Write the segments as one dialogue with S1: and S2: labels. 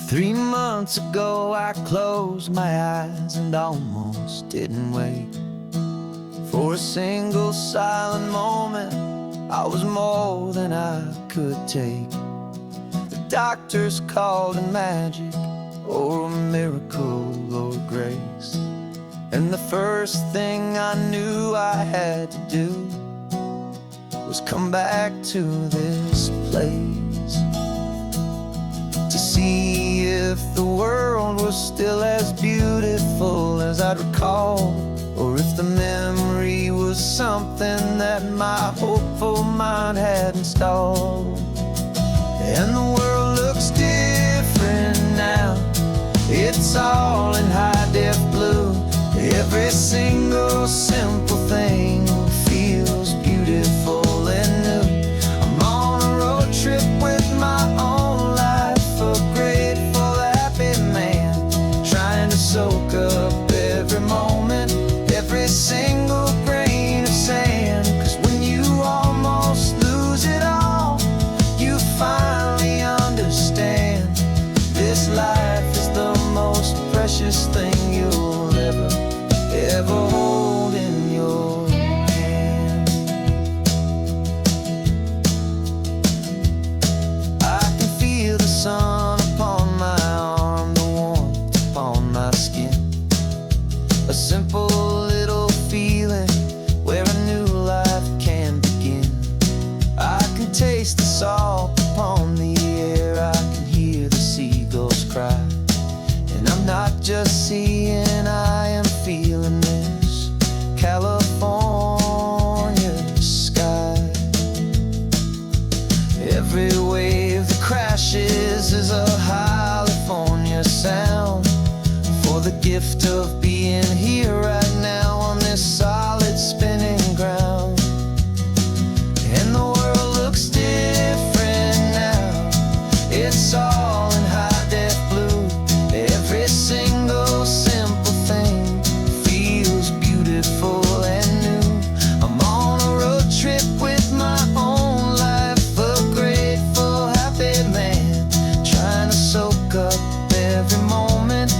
S1: 3 months ago I closed my eyes and almost didn't wait for a single silent moment. I was more than I could take. The doctors called it magic, or a miracle, or grace. And the first thing I knew I had to do was come back to this place, to see if the world was still as beautiful as I'd recall, or if the memory was something that my hopeful mind had installed. And the world looks different now. It's all in high-def blue. Every single simple thing feels beautiful and new. I'm on a road trip with my own life, a grateful, happy man, trying to soak up every moment, every single grain of sand. 'Cause when you almost lose it all, you finally understand this life is the most precious thing you'll ever hold in your hand. I can feel the sun upon my arm, the warmth upon my skin, a simple little feeling where a new life can begin. I can taste the salt upon the air, I can hear the seagulls cry, and I'm not just seeing, I am feeling this California sky. Every wave that crashes is a California sound, for the gift of being here right now on this solid spinning ground. And the world looks different now. It's all in high-def blue. Every single simple thing feels beautiful and new. I'm on a road trip with my own life, a grateful, happy man, trying to soak up every moment,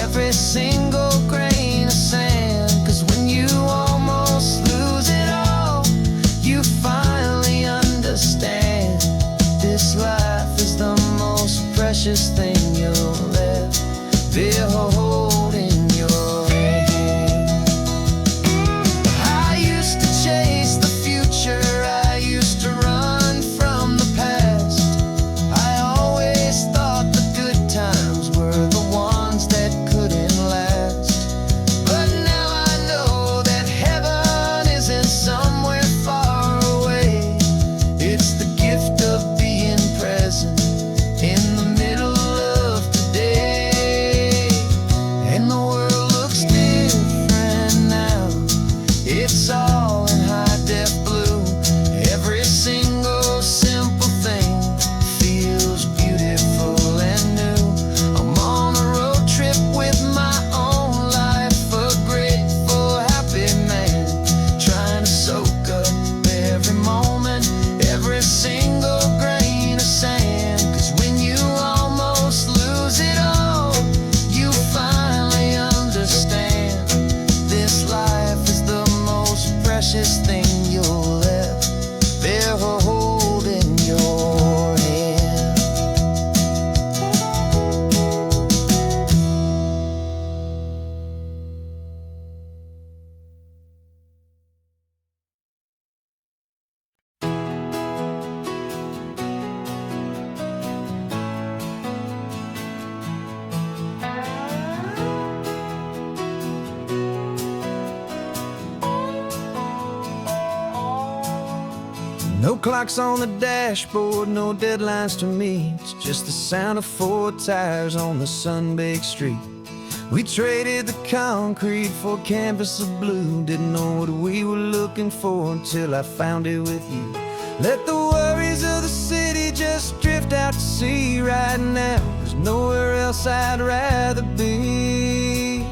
S1: every single grain of sand. 'Cause when you almost lose it all, you finally understand this life is the most precious thing you'll ever hold in your hand. I used to chase the future, I used to run from the past. I always thought the good times were the ones that couldn't last. But now I know that heaven isn't somewhere far away. It's the gift of being present in the middle of today. And the world looks different now. It's all in high-def blue. Every single simple thing feels beautiful and new. I'm on a road trip with my own life, a grateful, happy man, trying to soak up every moment, every single grain of sand. 'Cause when you almost lose it all, you finally understand this life is the most precious thing you'll ever hold in your hand. No clocks on the dashboard, no deadlines to meet, just the sound of 4 tires on the sun-baked street. We traded the concrete for a canvas of blue. Didn't know what we were looking for until I found it with you. Let the worries of the city just drift out to sea right now. There's nowhere else I'd rather be.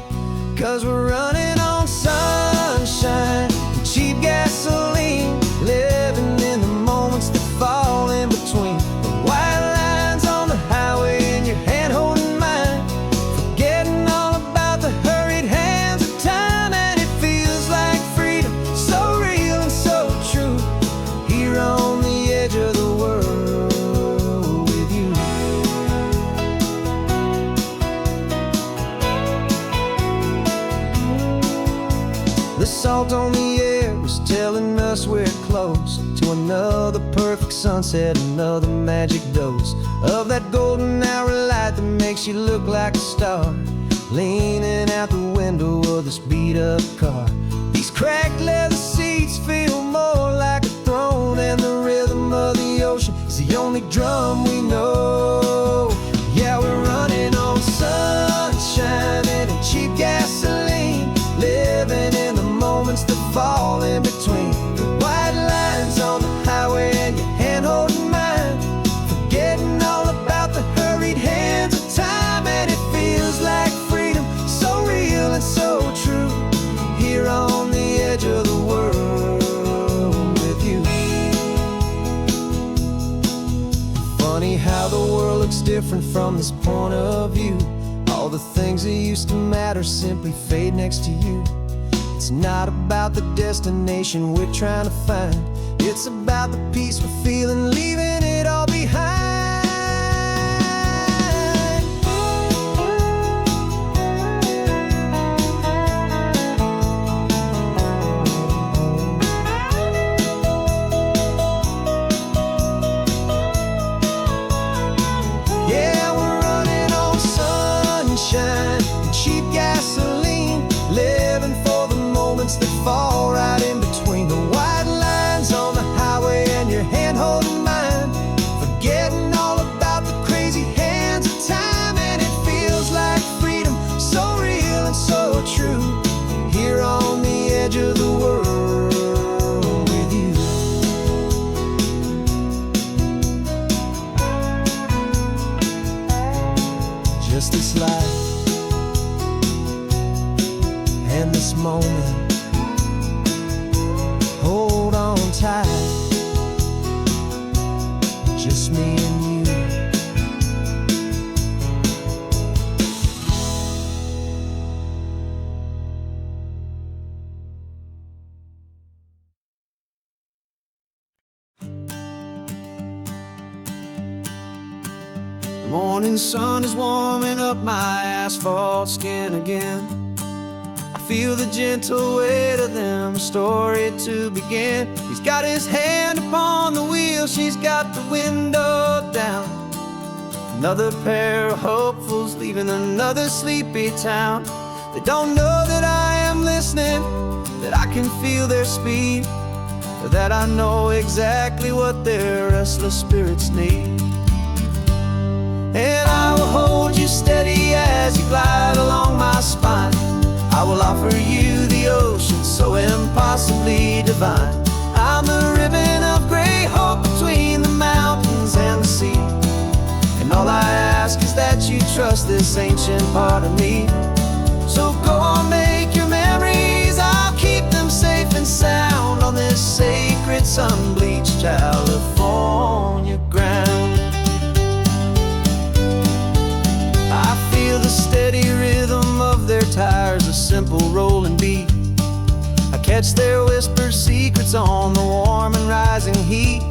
S1: 'Cause we're running on sunshine, cheap gasoline, living in the moments that fall in between. The white lines on the highway and your hand holding close to another perfect sunset, another magic dose of that golden hour light that makes you look like a star, leaning out the window of this beat-up car. These cracked leather seats feel more like a throne, and the rhythm of the ocean is the only drum we know. Yeah, we're running on sunshine and cheap gasoline, living in the moments that fall in between the white lines on the highway and your hand holding mine, forgetting all about the hurried hands of time. And it feels like freedom, so real and so true, here on the edge of the world with you. Funny how the world looks different from this point of view. All the things that used to matter simply fade next to you. It's not about the destination we're trying to find, it's about the peace we're feeling, leaving it all behind. Yeah, we're running on sunshine and cheap gasoline, living for the moments that fall right in between the white lines on the highway and your hand holding mine, forgetting all about the crazy hands of time. And it feels like freedom, so real and so true, here on the edge of the world with you. Just this life and this moment, hold on tight, just me and you. The morning sun is warming up my asphalt skin again. I feel the gentle weight of them, a story to begin. He's got his hand upon the wheel, she's got the window down. Another pair of hopefuls leaving another sleepy town. They don't know that I am listening, that I can feel their speed, or that I know exactly what their restless spirits need. And I will hold you steady as you glide along my spine. I will offer you the ocean so impossibly divine. I'm the ribbon of gray hope between the mountains and the sea, and all I ask is that you trust this ancient part of me. So go on, make your memories, I'll keep them safe and sound on this sacred sun-bleached California ground. I feel the steady rhythm of their tires, a simple rolling beat. I catch their whispered secrets on the warm and rising heat.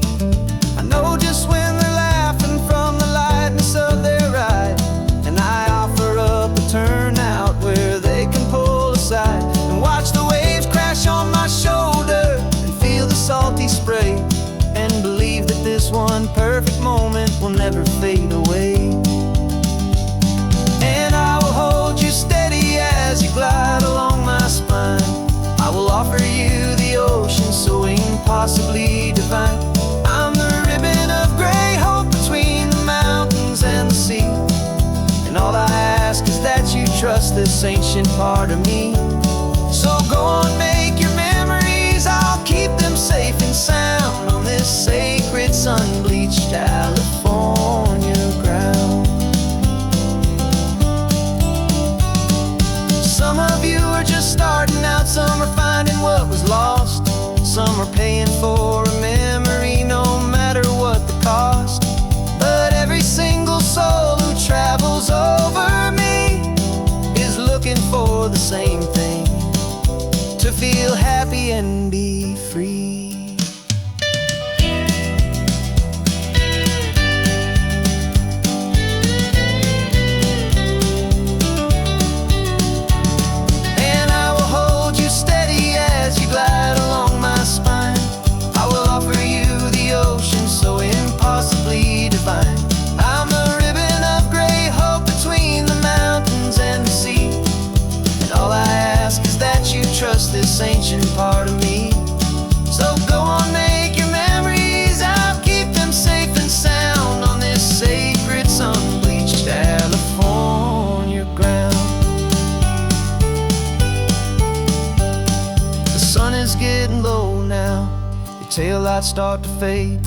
S1: I know just when they're laughing from the lightness of their ride, and I offer up a turnout where they can pull aside and watch the waves crash on my shoulder and feel the salty spray, and believe that this one perfect moment will never fade away. And I will hold you steady as you glide along my spine. I will offer you the ocean so impossibly divine. I'm the ribbon of gray hope between the mountains and the sea, and all I ask is that you trust this ancient part of me. So go on, make your memories, I'll keep them safe and sound on this sacred sun-bleached California ground. Some of you are just starting out, some are finding what was lost, some are paying for a memory no matter what the cost. But every single soul who travels over me is looking for the same thing, to feel happy and be free. watching part of me. So go on, make your memories. I'll keep them safe and sound on this sacred sun-bleached California ground. The sun is getting low now, your taillights start to fade.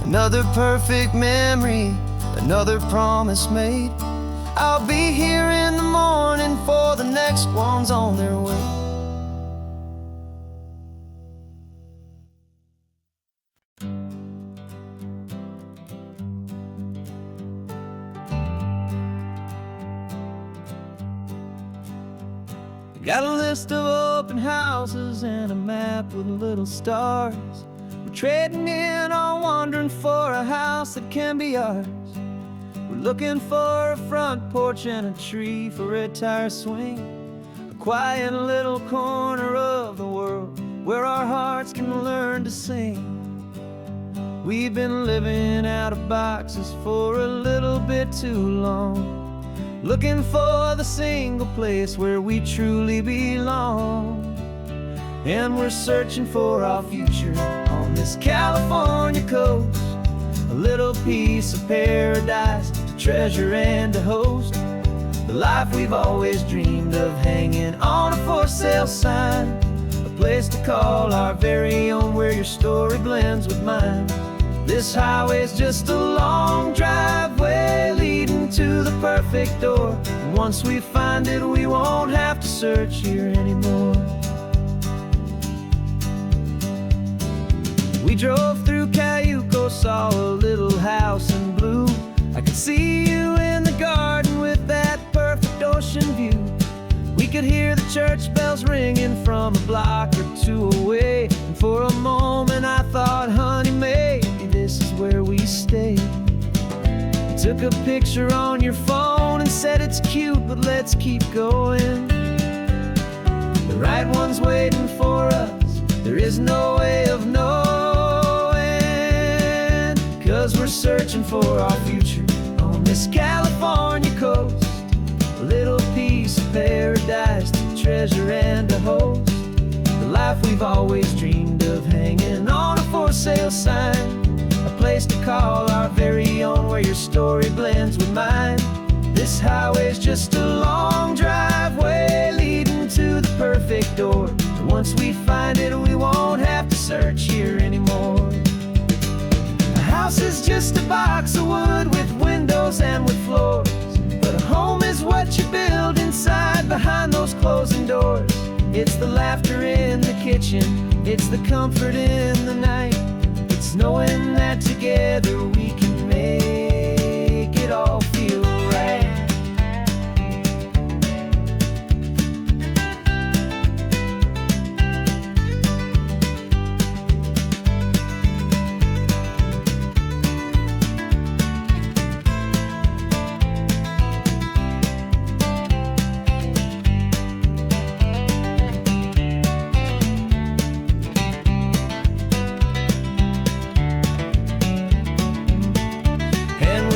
S1: Another perfect memory, another promise made. I'll be here in the morning for the next ones on their way. Got a list of open houses and a map with little stars. We're trading in or wandering for a house that can be ours. We're looking for a front porch and a tree for a tire swing. A quiet little corner of the world where our hearts can learn to sing. We've been living out of boxes for a little bit too long, looking for the single place where we truly belong. And we're searching for our future on this California coast, a little piece of paradise to treasure and to host. The life we've always dreamed of, hanging on a for sale sign, a place to call our very own, where your story blends with mine. This highway's just a long driveway leading to the perfect door, and once we find it, we won't have to search here anymore. We drove through Cayuco, saw a little house in blue. I could see you in the garden with that perfect ocean view. We could hear the church bells ringing from a block or two away, and for a moment I thought, honey, maybe this is where we stay. You took a picture on your phone and said it's cute, but let's keep going. The right one's waiting for us, there is no way of knowing, 'cause we're searching for our future on this California coast, a little piece of paradise to treasure and to host. The life we've always dreamed of, hanging on a for sale sign, a place to call our very own, where your story blends with mine. This highway's just a long driveway leading to the perfect door, and once we find it, we won't have to search here anymore. A house is just a box of wood with windows and with floors, but a home is what you build inside behind those closing doors. It's the laughter in the kitchen, it's the comfort in the night, it's knowing that together we can make it all feel right.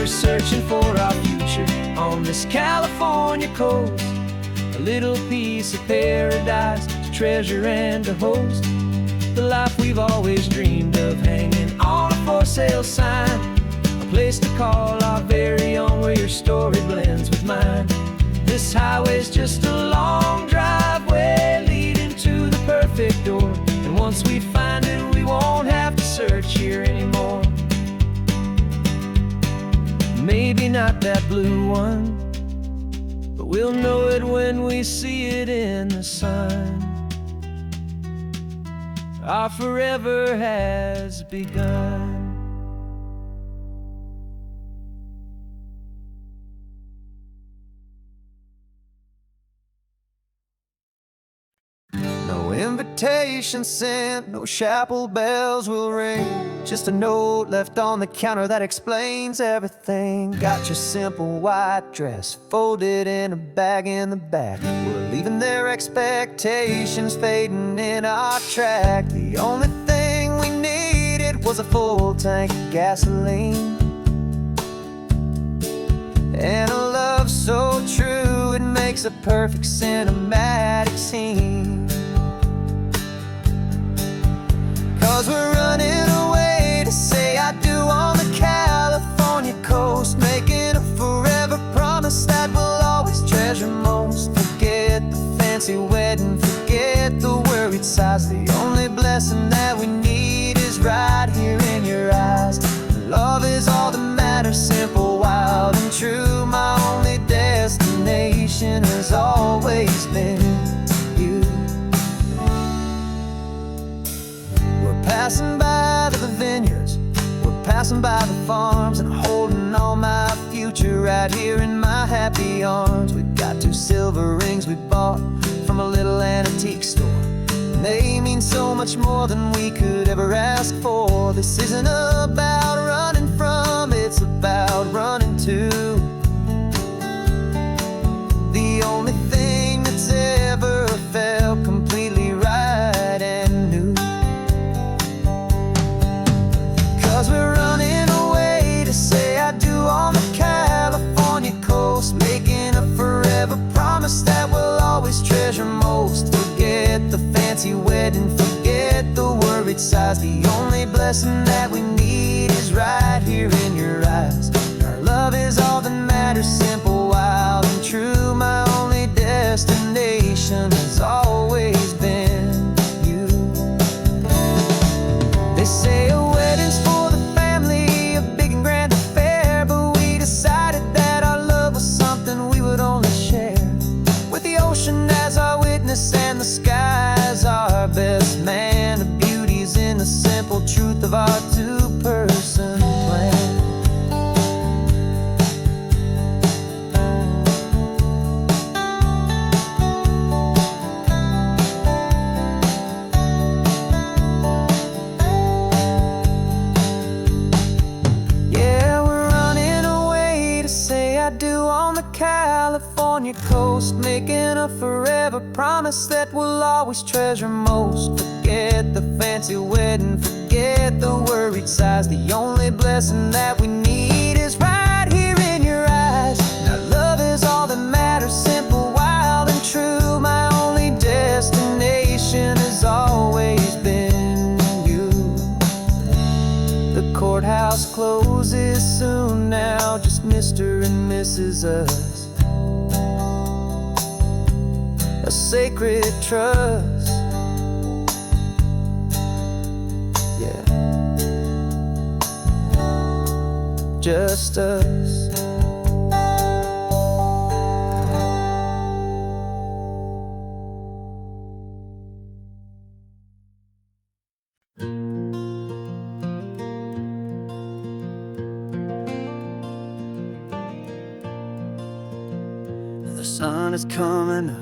S1: Searching for our future on this California coast, a little piece of paradise to treasure and to host. The life we've always dreamed of, hanging on a for sale sign, a place to call our very own, where your story blends with mine. This highway's just a long driveway leading to the perfect door, and once we find it, we won't have to search here anymore. Maybe not that blue one, but we'll know it when we see it in the sun. Our forever has begun. No invitation sent, no chapel bells will ring, just a note left on the counter that explains everything. Got your simple white dress folded in a bag in the back. We're leaving their expectations fading in our track. The only thing we needed was a full tank of gasoline, and a love so true it makes a perfect cinematic scene. 'Cause we're running away to say I do on the California coast, making a forever promise that we'll always treasure most. Forget the fancy wedding, forget the worried sighs. The only blessing that we need is right here in your eyes. Love is all that matters, simple, wild, and true. My only destination has always been you. We're passing by the vineyards, we're passing by the farms, and holding all my future right here in my happy arms. We've got 2 silver rings we bought from a little antique store. They mean so much more than we could ever ask for. This isn't about running from, it's about running to the only thing that's ever felt completely right and new. 'Cause we're running away to say I do on the California coast, making a forever promise that we'll always treasure most. Forget the fancy wedding, forget the worried sighs. The only blessing that we need is right here in your eyes. Our love is all that matters, simple, wild, and true. My only destination has always been you. They say a wedding's for the family, a big and grand affair, but we decided that our love was something we would only share with the ocean as our witness and the sky as our best man. The beauty's in the simple truth of our 2-person plan. Yeah, we're running away to say I do on the California coast, making a forever promise that we'll always treasure most. Forget the fancy wedding, forget the worried sighs. The only blessing that we need is right here in your eyes. Now love is all that matters, simple, wild, and true. My only destination has always been you. The courthouse closes soon now, just Mr. and Mrs. Us, a sacred trust. Yeah, just us. The sun is coming up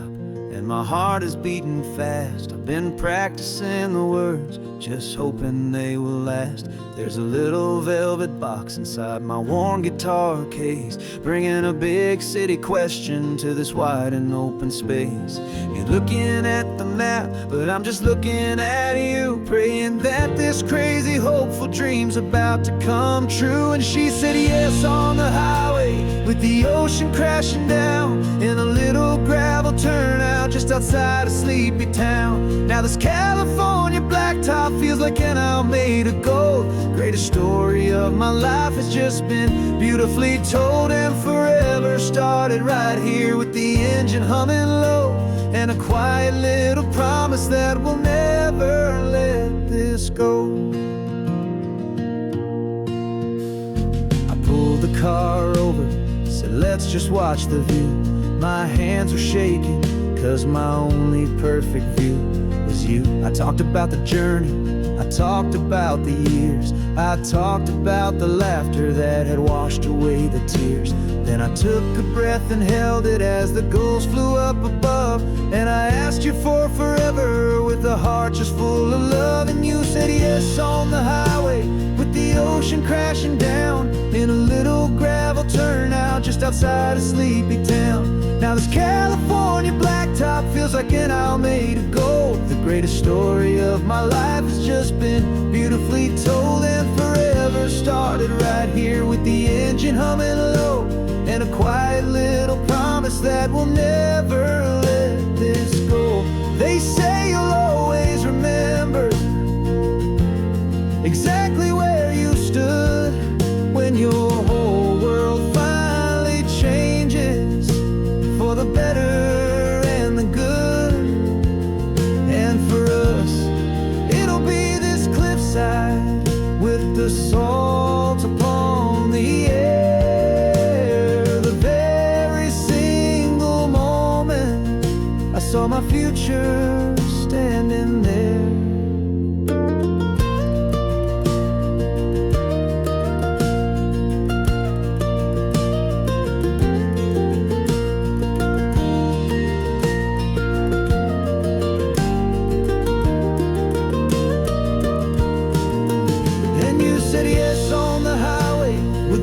S1: and my heart is beating fast. I've been practicing the words, just hoping they will last. There's a little velvet box inside my worn guitar case, bringing a big city question to this wide and open space. You're looking at the map, but I'm just looking at you, praying that this crazy hopeful dream's about to come true. And she said yes on the highway, with the ocean crashing down, in a little gravel turnout just outside a sleepy town. Now this California blacktop feels like an isle made of gold. Greatest story of my life has just been beautifully told, and forever started right here with the engine humming low, and a quiet little promise that we'll never let this go. I pulled the car over, said let's just watch the view. My hands were shaking, cause my only perfect view was you. I talked about the journey, I talked about the years, I talked about the laughter that had washed away the tears. Then I took a breath and held it as the gulls flew up above, and I asked you for forever with a heart just full of love. And you said yes on the highway, with the ocean crashing down, in a little gravel turnout just outside a sleepy town. Now this California blacktop feels like an isle made of gold. The greatest story of my life has just been beautifully told, and forever started right here with the engine humming low, and a quiet little promise that we'll never let this go. They say you'll always remember salt upon the air. The very single moment I saw my future standing there.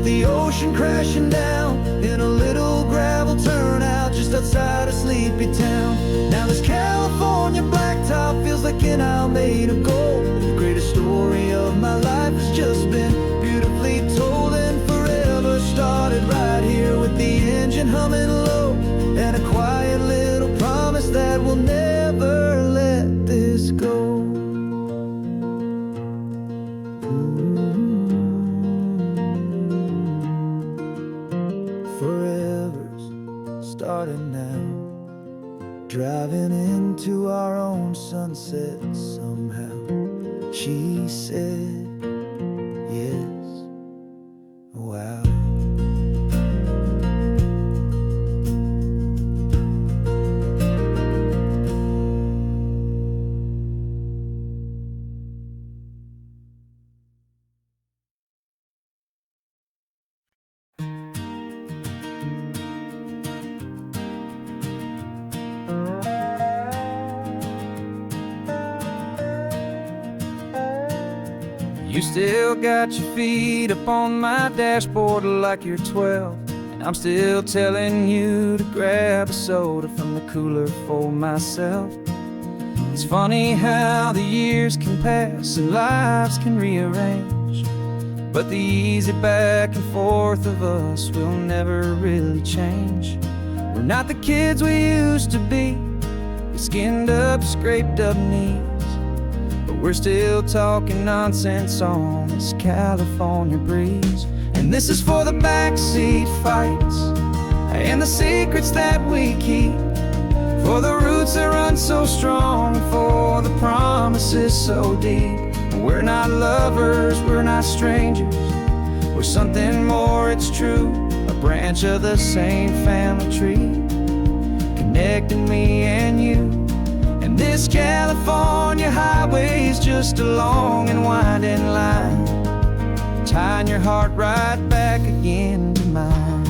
S1: The ocean crashing down in a little gravel turnout just outside a sleepy town. Now this California blacktop feels like an isle made of gold. The greatest story of my life has just been beautifully told, and forever started right here with the engine humming low, and a quiet little promise that we'll never let this go. Starting now, driving into our own sunset somehow. She said, yes, wow. You still got your feet up on my dashboard like you're 12, and I'm still telling you to grab a soda from the cooler for myself. It's funny how the years can pass and lives can rearrange, but the easy back and forth of us will never really change. We're not the kids we used to be, with skinned up, scraped up knees, but we're still talking nonsense on this California breeze. And this is for the backseat fights and the secrets that we keep, for the roots that run so strong, for the promises so deep. We're not lovers, we're not strangers, we're something more, it's true. A branch of the same family tree, connecting me and you. And this California highway is just a long and winding line, tying your heart right back again to mine.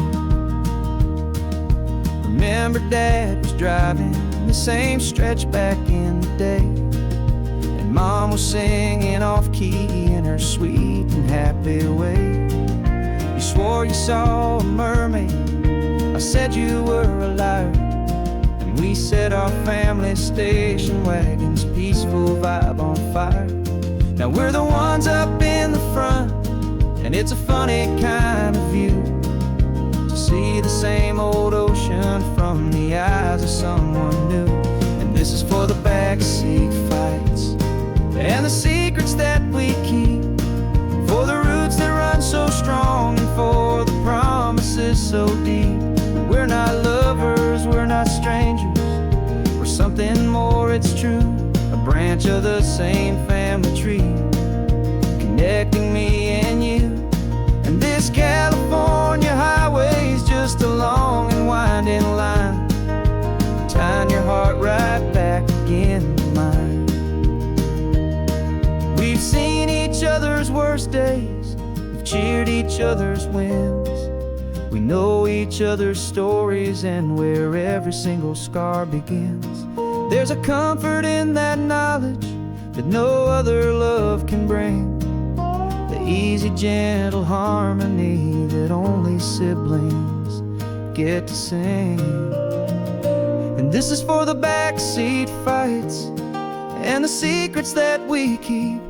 S1: Remember Dad was driving the same stretch back in the day, and Mom was singing off-key in her sweet and happy way. You swore you saw a mermaid, I said you were a liar, and we set our family station wagon's peaceful vibe on fire. Now we're the ones up in the front, and it's a funny kind of view to see the same old ocean from the eyes of someone new. And this is for the backseat fights and the secrets that we keep, for the roots that run so strong, and for the promises so deep. We're not lovers, we're not strangers, we're something more, it's true. A branch of the same family tree, connecting me and you. And this California highway is just a long and winding line, tying your heart right back again to mine. We've seen each other's worst days, we've cheered each other's wins, we know each other's stories and where every single scar begins. There's a comfort in that knowledge that no other love can bring, the easy, gentle harmony that only siblings get to sing. And this is for the backseat fights and the secrets that we keep,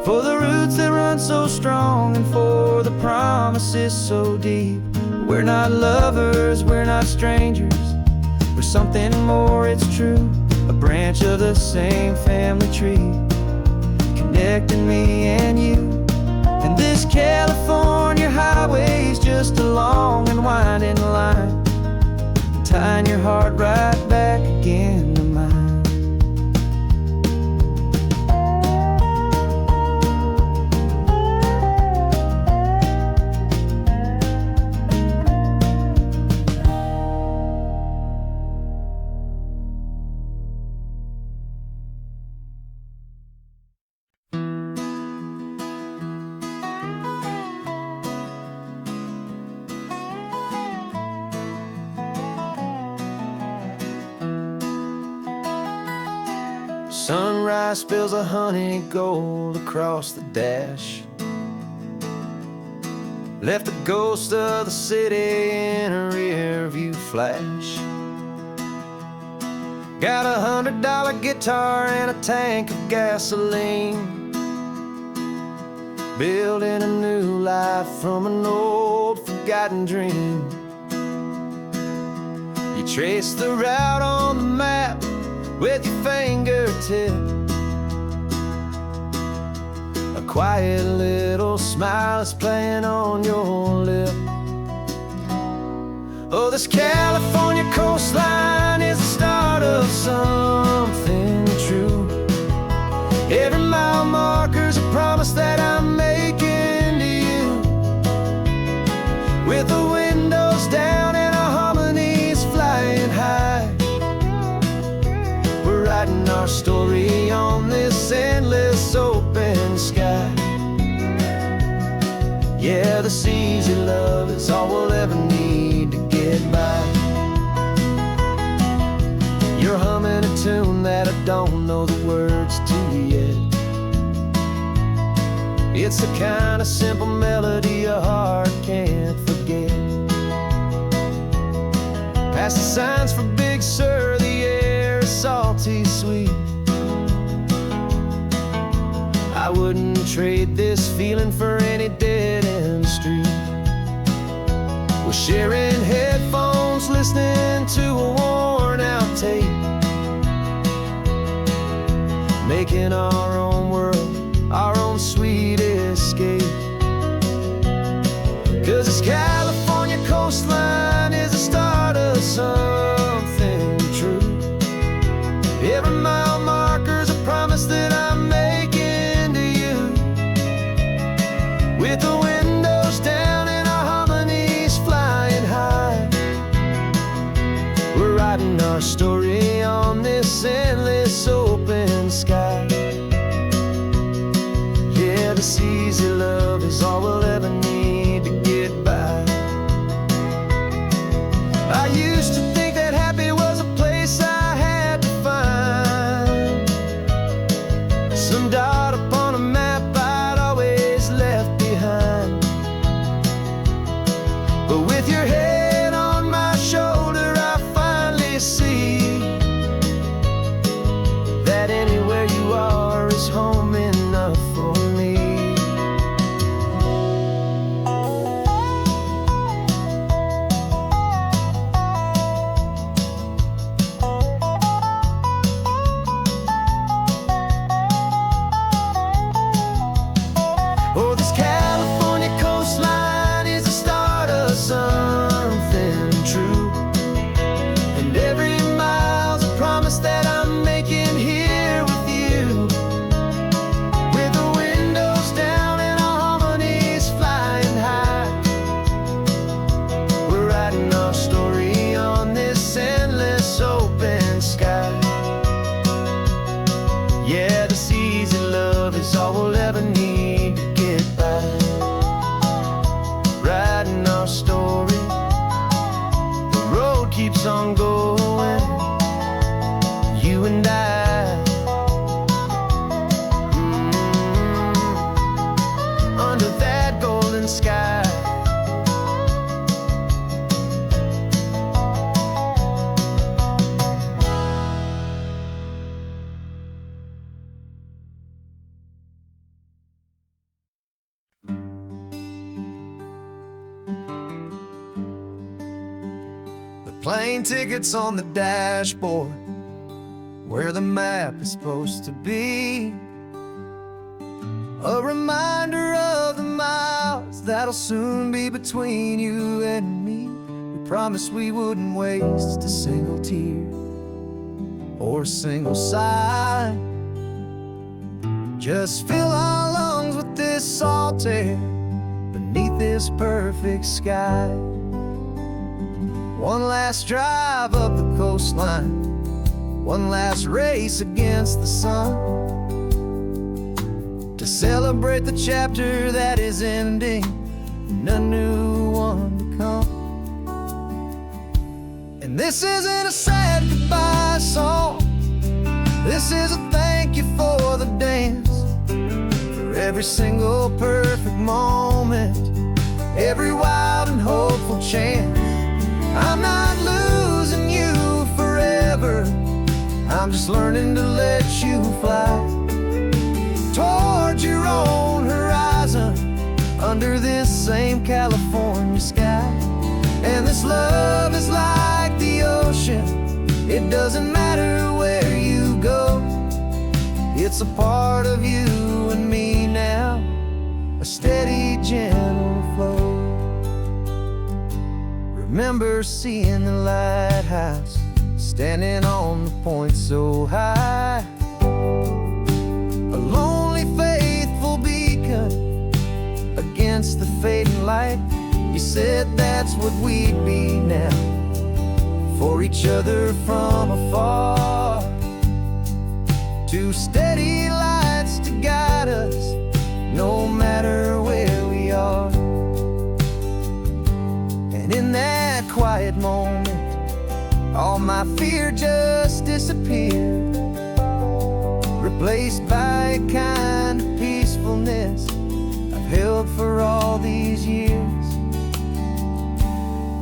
S1: for the roots that run so strong, and for the promises so deep. We're not lovers, we're not strangers, we're something more, it's true. A branch of the same family tree, connecting me and you. And this California highway is just a long and winding line, tying your heart right back again to mine. Sunrise spills a honey gold across the dash. Left the ghost of the city in a rear view flash. Got a $100 guitar and a tank of gasoline, building a new life from an old forgotten dream. You trace the route on the map with your fingertip, a quiet little smile is playing on your lip. Oh, this California coastline is the start of something true. Every mile marker's a promise that I'm making to you. With the windows down and our harmonies flying high, we're writing our story on this endless open sky. Yeah, this easy love is all we'll ever need to get by. You're humming a tune that I don't know the words to yet. It's the kind of simple melody a heart can't forget. Past the signs for Big Sur, the air is salty sweet. I wouldn't trade this feeling for any dead-end street. We're sharing headphones, listening to a worn-out tape, making our own world, our own sweet escape. 'Cause this California coastline is the start of something true. Every mile marker's a promise that I'm making to you. With the windows down and our harmonies flying high, we're writing our story on this endless open sky. Yeah, this easy love is all we'll ever need to get by. I used to think that happy was a place I had to find, some dot upon a map I'd always left behind. But with your head on my shoulder, I finally see that anywhere you are is home enough for me. Oh, this California coastline is the start of something true. And every mile's a promise that I'm making here with you. With the windows down and our harmonies flying high, we're writing our story on this endless open sky. Yeah, this easy love is all we'll ever need to get by. Writing our story, the road keeps on going, you and I. Under that golden sky. Plane tickets on the dashboard, where the map is supposed to be. A reminder of the miles that'll soon be between you and me. We promised we wouldn't waste a single tear or a single sigh. Just fill our lungs with this salt air beneath this perfect sky. One last drive up the coastline, one last race against the sun, to celebrate the chapter that is ending and a new one to come. And this isn't a sad goodbye song, This is a thank you for the dance, for every single perfect moment, every wild and hopeful chance. I'm not losing you forever, I'm just learning to let you fly towards your own horizon, under this same California sky. And this love is like the ocean, it doesn't matter where you go, it's a part of you and me now, a steady, gentle flow. Remember seeing the lighthouse, standing on the point so high, a lonely, faithful beacon against the fading light. You said that's what we'd be now, for each other from afar. Two steady lights to guide us, no matter where we are. And in that quiet moment, all my fear just disappeared, replaced by a kind of peacefulness I've held for all these years.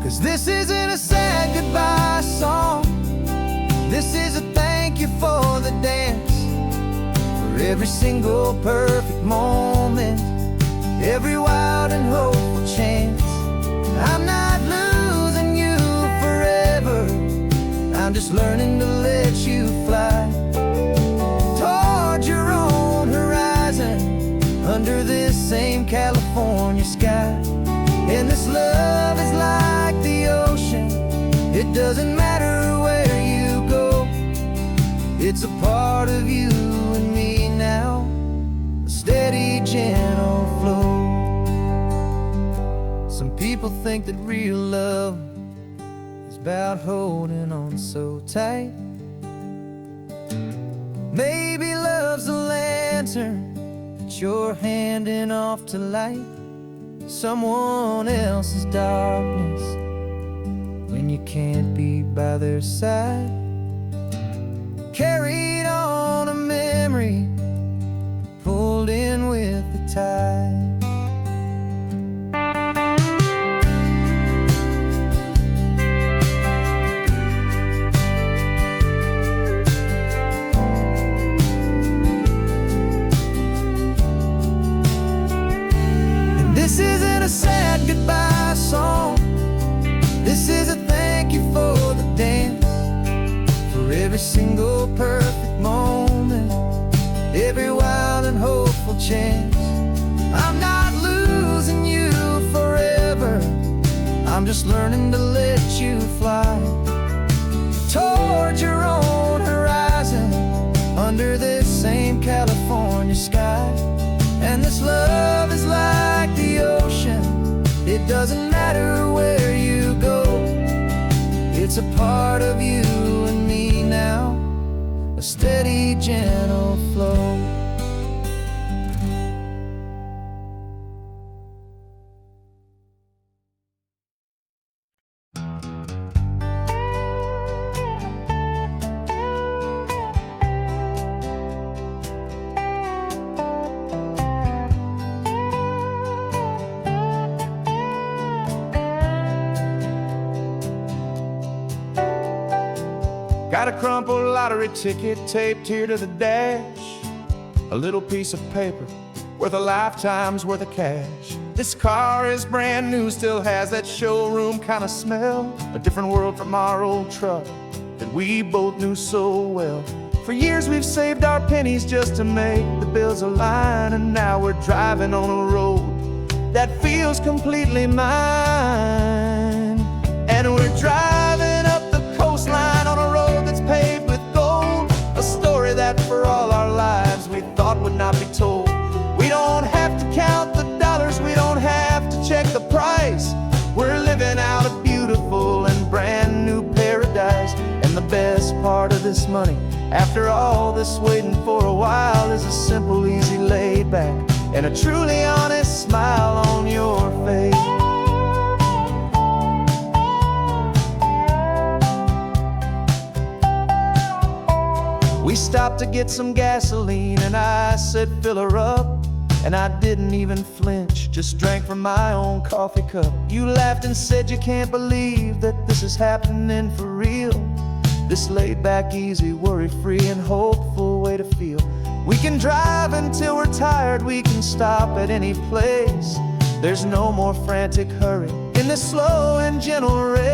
S1: 'Cause this isn't a sad goodbye song, this is a thank you for the dance, for every single perfect moment, every wild and hopeful chance. I'm not losing you forever, I'm just learning to let you fly towards your own horizon, under this same California sky. And this love is like the ocean, it doesn't matter where you go, it's a part of you and me now, a steady, gentle flow. Some people think that real love is about holding on so tight. Maybe love's a lantern that you're handing off to light someone else's darkness when you can't be by their side. Carried on a memory, pulled in with the tide. This isn't a sad goodbye song, this is a thank you for the dance, for every single perfect moment, every wild and hopeful chance. I'm not losing you forever, I'm just learning to let you fly towards your own horizon, under this same California sky. And this love is like the ocean, it doesn't matter where you go, it's a part of you and me now, a steady, gentle flow.
S2: Got a crumpled lottery ticket taped here to the dash, a little piece of paper worth a lifetime's worth of cash. This car is brand new, still has that showroom kind of smell, a different world from our old truck that we both knew so well. For years we've saved our pennies just to make the bills align, and now we're driving on a road that feels completely mine. And we're driving up the coastline on a road that's paved with gold, a story that for all our lives we thought would not be told. We don't have to count the dollars, we don't have to check the price. We're living out a beautiful and brand new paradise. And the best part of this money, after all this waiting for a while, is a simple, easy, laid back, and a truly honest smile on your face. We stopped to to get some gasoline, and I said, fill her up. And I didn't even flinch, just drank from my own coffee cup. You laughed and said you can't believe that this is happening for real. This laid back, easy, worry-free and hopeful way to feel. We can drive until we're tired, we can stop at any place. There's no more frantic hurry in this slow and gentle race.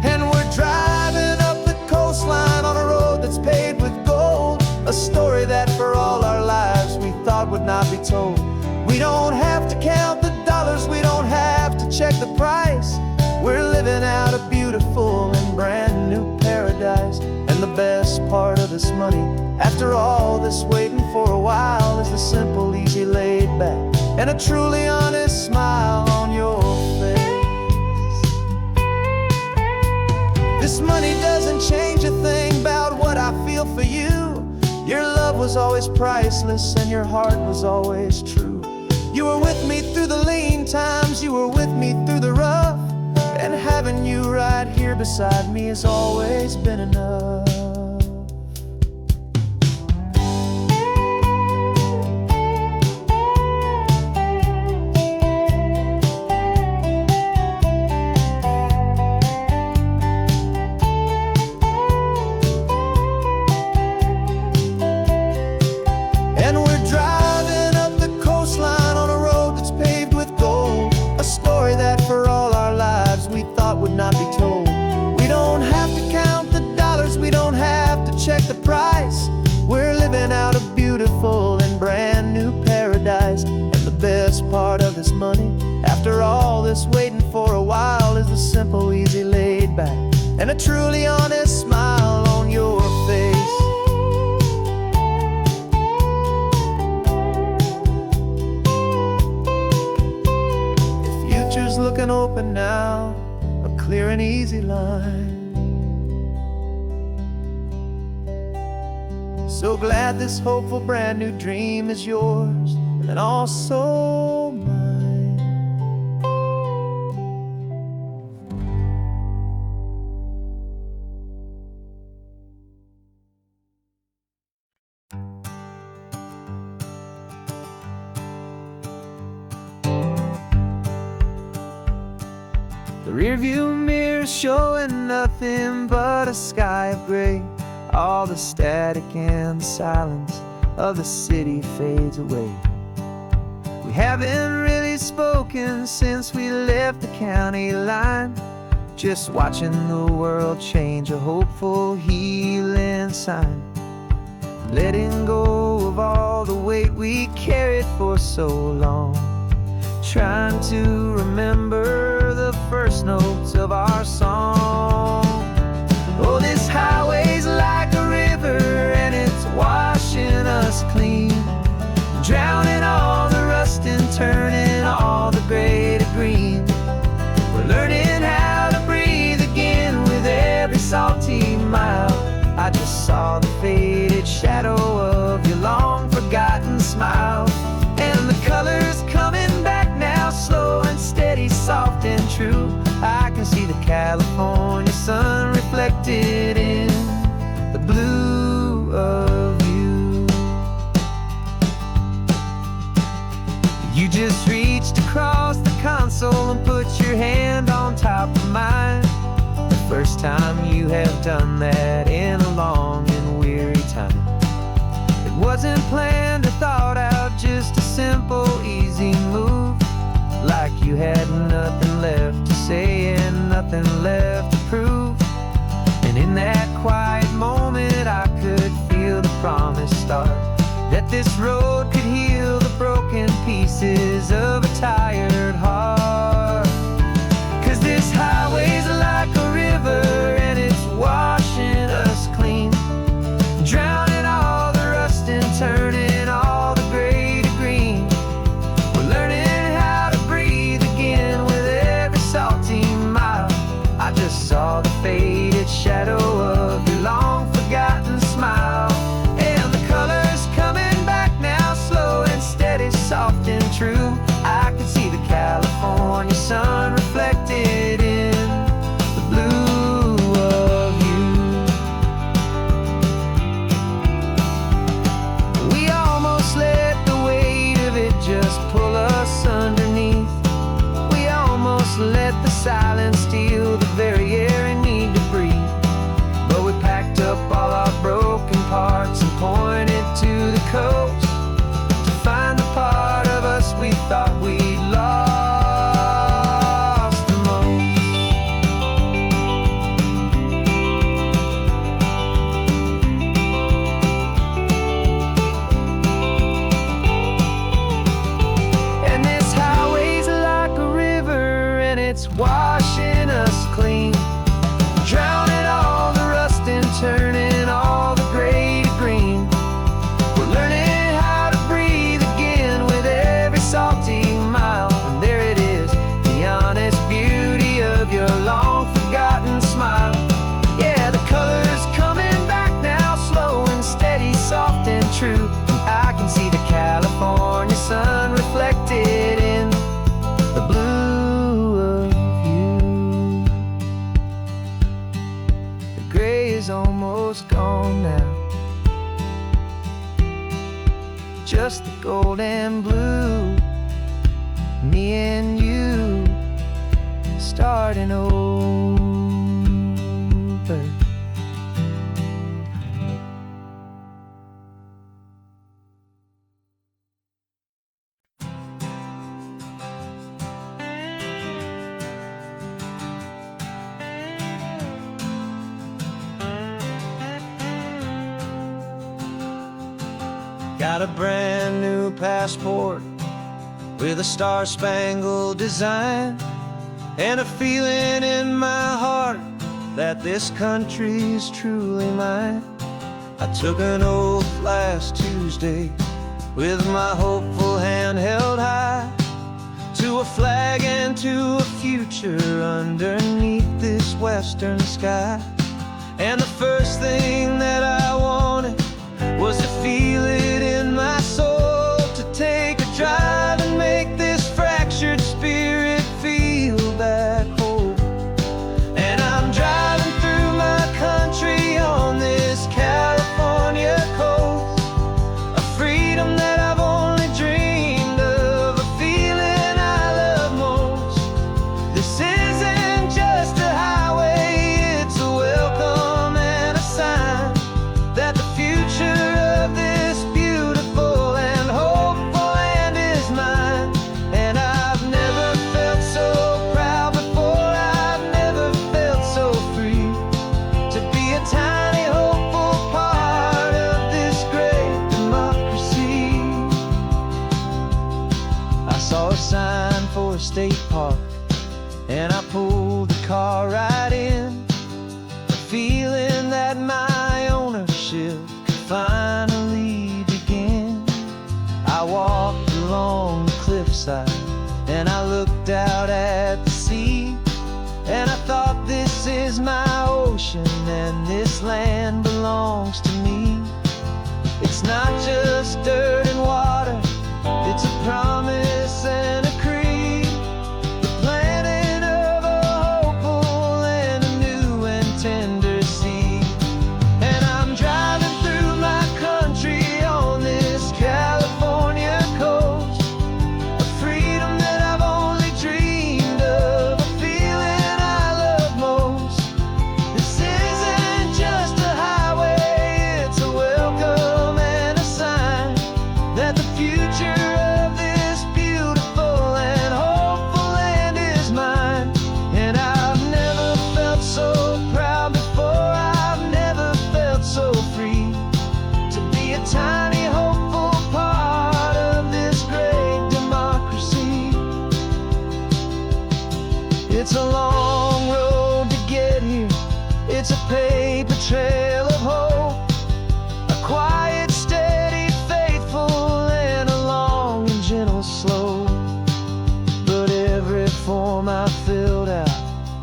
S2: And we're driving up the coastline on a road that's paved with gold, a story that for all our lives we thought would not be told. We don't have to count the dollars, we don't have to check the price. We're living out a beautiful and brand new paradise. And the best part of this money, after all this waiting for a while, is the simple, easy, laid back, and a truly honest smile on your face. This money doesn't change a thing about what I feel for you. Your love was always priceless and your heart was always true. You were with me through the lean times, you were with me through the rough, and having you right here beside me has always been enough. Not be told. We don't have to count the dollars, we don't have to check the price. We're living out a beautiful and brand new paradise. And the best part of this money, after all this waiting for a while, is the simple, easy, laid back, and a truly honest smile on your face. The future's looking open now, clear and easy line. So glad this hopeful brand new dream is yours and also mine. The rearview mirror's showing nothing but a sky of gray. All the static and the silence of the city fades away. We haven't really spoken since we left the county line, just watching the world change, a hopeful healing sign. Letting go of all the weight we carried for so long, trying to remember the first notes of our song. Oh, this highway's like a river and it's washing us clean, drowning all the rust and turning all the gray to green. We're learning how to breathe again with every salty mile. I just saw the faded shadow of your long forgotten smile, and the colors coming back now, slow and steady, soft and true. I can see the California sun reflected in the blue of you. You just reached across the console and put your hand on top of mine. The first time you have done that in a long and weary time. It wasn't planned or thought out, just a simple, easy move. Like you had nothing left to say and nothing left to prove. And in that quiet moment I could feel the promise start, that this road could heal the broken pieces of a tired heart. 'Cause this highway's like a river and it's washing us clean, drowning all the rust and turning all the gray to green. We're learning how to breathe again with every salty mile. I just saw the faded shadow of your long forgotten smile, and the colors coming back now, slow and steady, soft and true. I can see the California sun reflected in the blue of you.
S1: got a brand new passport with a star-spangled design, and a feeling in my heart that this country's truly mine. I took an oath last Tuesday with my hopeful hand held high, to a flag and to a future underneath this western sky. And the first thing that I wanted was to feel it in my soul, to take a drive and make this fractured spirit feel back home. And I'm driving through my country on this California coast, a freedom that I've only dreamed of, a feeling I love most. This isn't just a highway, it's a welcome and a sign that the future of this beautiful and hopeful land is mine. And I've never felt so proud before, I've never felt so free, to be a tiny hopeful part of this great democracy. I saw a sign for a state park, and I pulled the car right in, a feeling that my ownership could finally begin. I walked along the cliffside and I looked out at the sea, and I thought, this is my ocean and this land belongs to me. It's not just dirt and water, it's a promise and a creed, the planting of a hopeful and a new and tender seed. And I'm driving through my country on this California coast, a freedom that I've only dreamed of, a feeling I love most. This isn't just a highway, it's a welcome and a sign that the future of this beautiful and hopeful land is mine. And I've never felt so proud before, I've never felt so free, to be a tiny hopeful part of this great democracy. It's a long road to get here, it's a paper trail of hope, a quiet, steady, faithful, and a long and gentle slope. But every form I filled out,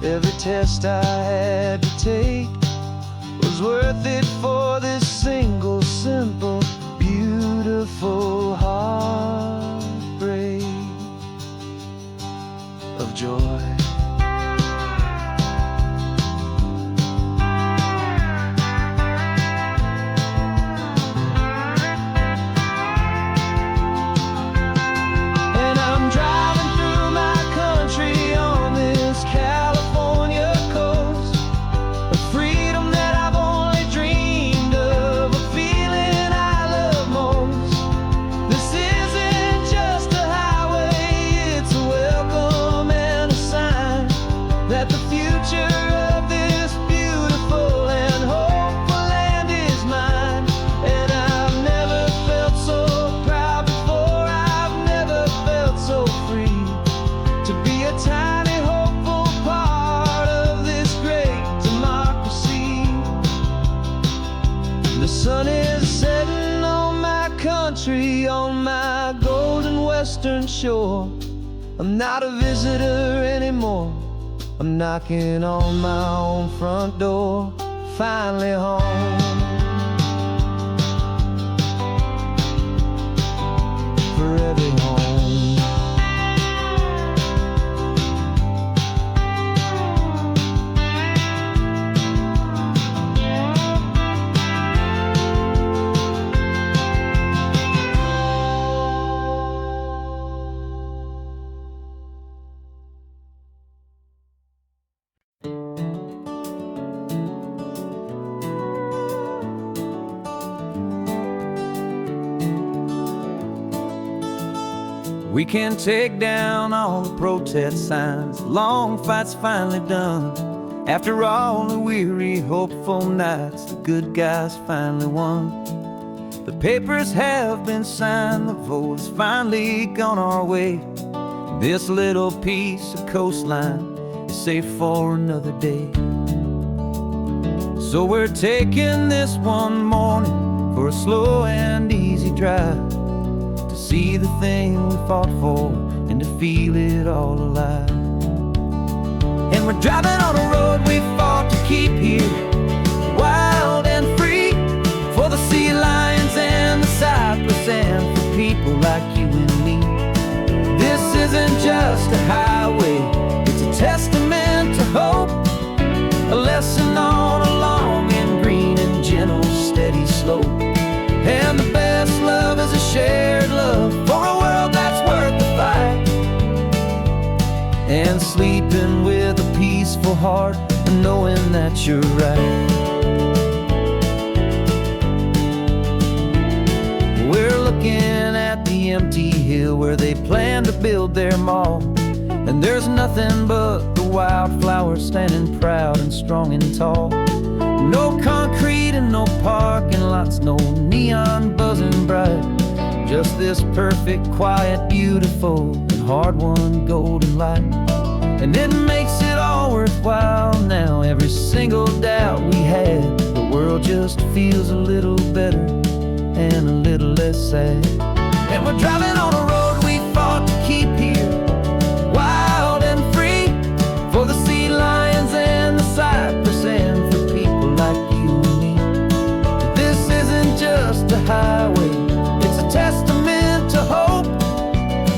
S1: every test I had to take, was worth it for this single, simple, beautiful heartbreak of joy. And I'm driving through my country on this California coast, a freedom that I've only dreamed of, a feeling I love most. This isn't just a highway, it's a welcome and a sign that the future of this beautiful and hopeful land is mine. And I've never felt so proud before, I've never felt so free, to be a tiny hopeful part of this great democracy. The sun is setting on my country, on my golden western shore. I'm not a visitor anymore, I'm knocking on my own front door, finally home. Forever home. We can take down all the protest signs, long fight's finally done. After all the weary, hopeful nights, the good guys finally won. The papers have been signed, the vote's finally gone our way. This little piece of coastline is safe for another day. So we're taking this one morning for a slow and easy drive, to see the thing we fought for and to feel it all alive. And we're driving on a road we fought to keep here, wild and free, for the sea lions and the cypress and for people like you and me. This isn't just a highway, it's a testament to hope, a lesson on a long and green and gentle steady slope. And the best love is a shared love for a world that's worth the fight, and sleeping with a peaceful heart and knowing that you're right. We're looking at the empty hill where they plan to build their mall, and there's nothing but the wildflowers standing proud and strong and tall. No concrete and no parking lots, no neon buzzing bright, just this perfect, quiet, beautiful, and hard-won golden light. And it makes it all worthwhile now, every single doubt we had. The world just feels a little better and a little less sad. And we're driving on a road we fought to keep here, wild and free, for the sea lions and the cypress and for people like you and me. This isn't just a highway, it's a testament to hope,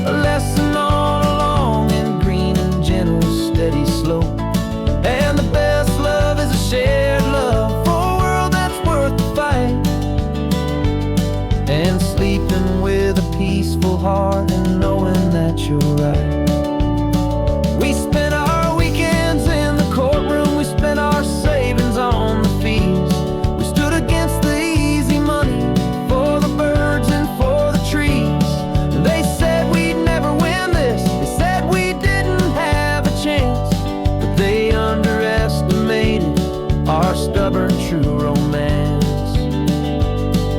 S1: a lesson on a long and green and gentle steady slope. And the best love is a shared love for a world that's worth the fight, and sleeping with a peaceful heart and knowing that you're right. We spent our weekends in the courtroom, we spent our savings on the fees. We stood against the easy money for the birds and for the trees. And they said we'd never win this, they said we didn't have a chance, but they underestimated our stubborn true romance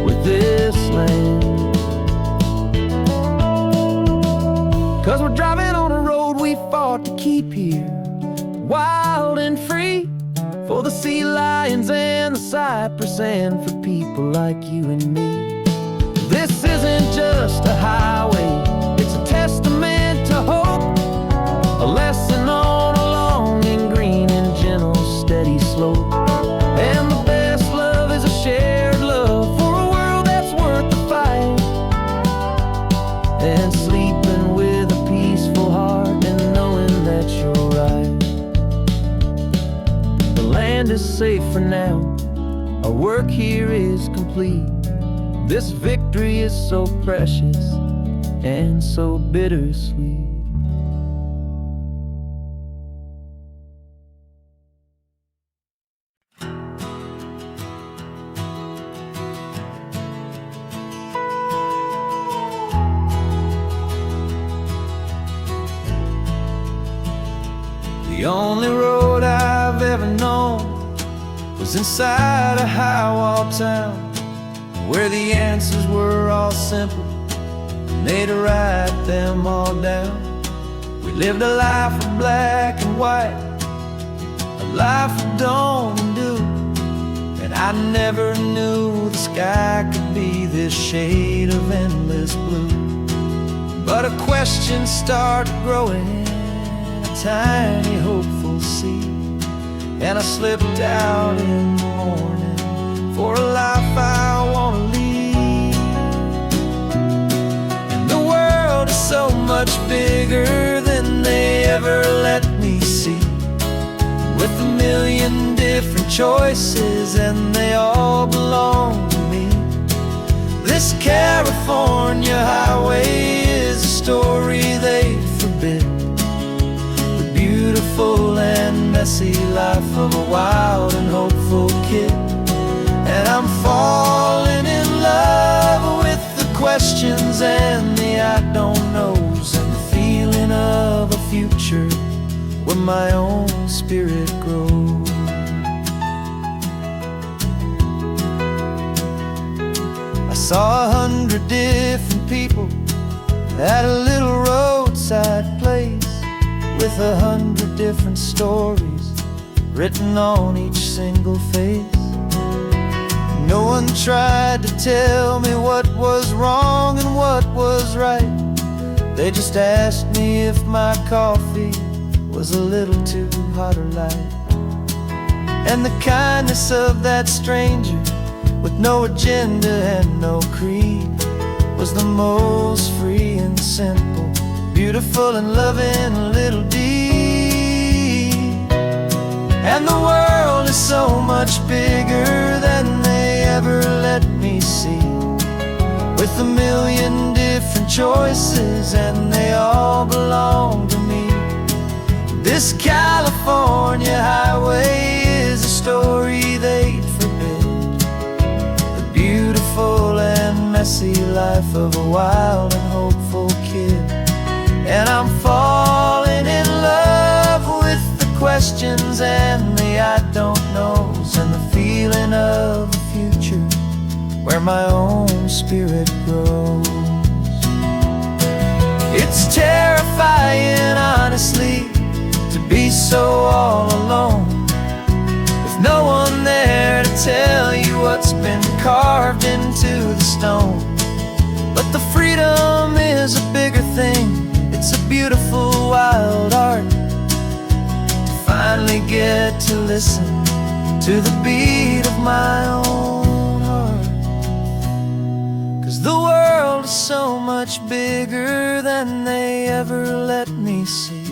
S1: with this land. 'Cause we're driving on a road we fought to keep here, wild and free, for the sea lions and the cypress and for people like you and me. This isn't just a highway, it's a testament to hope, a lesson on a long and green and gentle steady slope. And the best love is a shared love for a world that's worth the fight, and sleeping with a peaceful heart and knowing that you're right. The land is safe for now, our work here is complete. This victory is so precious and so bittersweet. The only road I've ever known was inside a high-wall town, where the answers were all simple and they'd write them all down. We lived a life of black and white, a life of dawn and dew, and I never knew the sky could be this shade of endless blue. But a question started growing, a tiny hopeful seed, and I slipped out in the morning for a life I want to lead. And the world is so much bigger than they ever let me see, with a million different choices and they all belong to me. This California highway is a story they forbid, the beautiful and messy life of a wild and hopeful kid. And I'm falling in love with the questions and the I don't knows, and the feeling of a future where my own spirit grows. I Saw 100 different people at a little roadside place, with 100 different stories written on each single face. No one tried to tell me what was wrong and what was right. They just asked me if my coffee was a little too hot or light. And the kindness of that stranger, with no agenda and no creed, was the most free and simple, beautiful and loving little deed. And the world is so much bigger than they ever let me see, with a million different choices and they all belong to me. This California highway is a story they'd forbid, the beautiful and messy life of a wild and hopeful kid. And I'm falling in love with the questions and the I don't knows, and the feeling of a future where my own spirit grows. It's terrifying, honestly, to be so all alone, with no one there to tell you what's been carved into the stone. But the freedom is a bigger thing. It's a beautiful wild art to finally get to listen to the beat of my own heart. 'Cause the world is so much bigger than they ever let me see,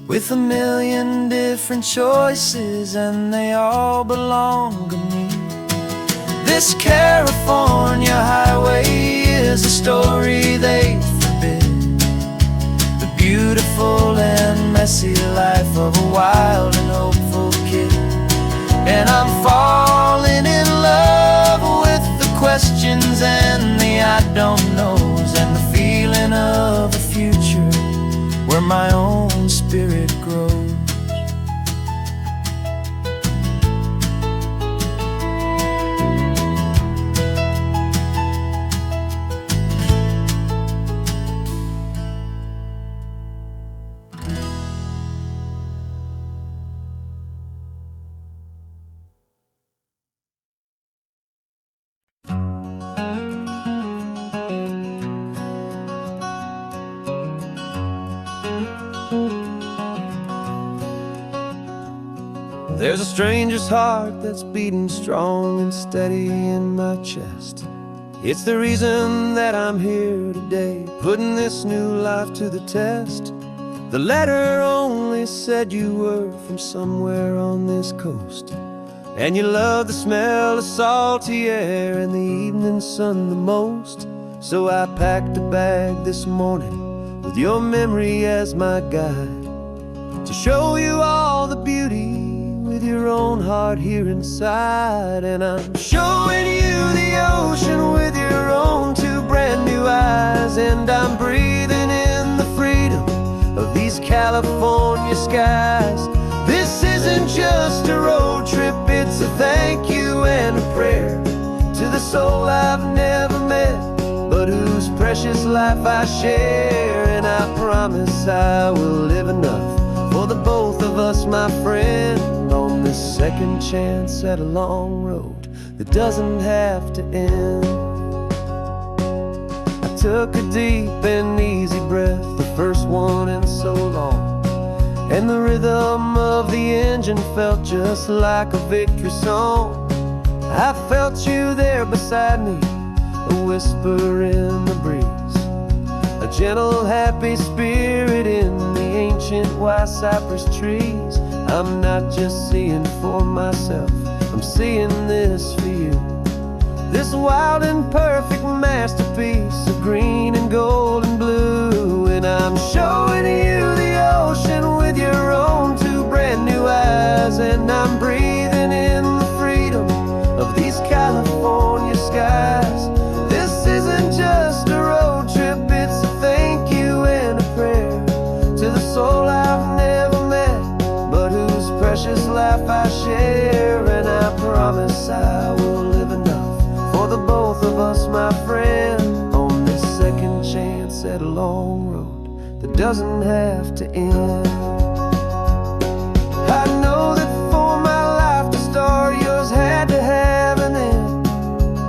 S1: with a million different choices and they all belong to me. This California highway is a story they forbid, the beautiful and messy life of a wild and hopeful kid. And I'm falling in love with the questions and the I don't knows, and the feeling of a future where my own spirit grows. There's a stranger's heart that's beating strong and steady in my chest. It's the reason that I'm here today, putting this new life to the test. The letter only said you were from somewhere on this coast, and you love the smell of salty air and the evening sun the most. So I packed a bag this morning with your memory as my guide, to show you all the beauty with your own heart here inside. And I'm showing you the ocean with your own two brand new eyes, and I'm breathing in the freedom of these California skies. This isn't just a road trip, it's a thank you and a prayer to the soul I've never met, but whose precious life I share. And I promise I will live enough for the both of us, my friend, on this second chance at a long road that doesn't have to end. I took a deep and easy breath, the first one in so long, and the rhythm of the engine felt just like a victory song. I felt you there beside me, a whisper in the breeze, a gentle, happy spirit in the ancient white cypress trees. I'm not just seeing for myself, I'm seeing this for you. This wild and perfect masterpiece of green and gold and blue. And I'm showing you the ocean with your own two brand new eyes, and I'm breathing in the freedom of these California skies. This isn't just a road trip, it's a thank you and a prayer to the soul I've never met, but whose precious life I share. And I promise I will live enough for the both of us, my friend, on this second chance at a long road that doesn't have to end. I know that for my life to start, yours had to have an end.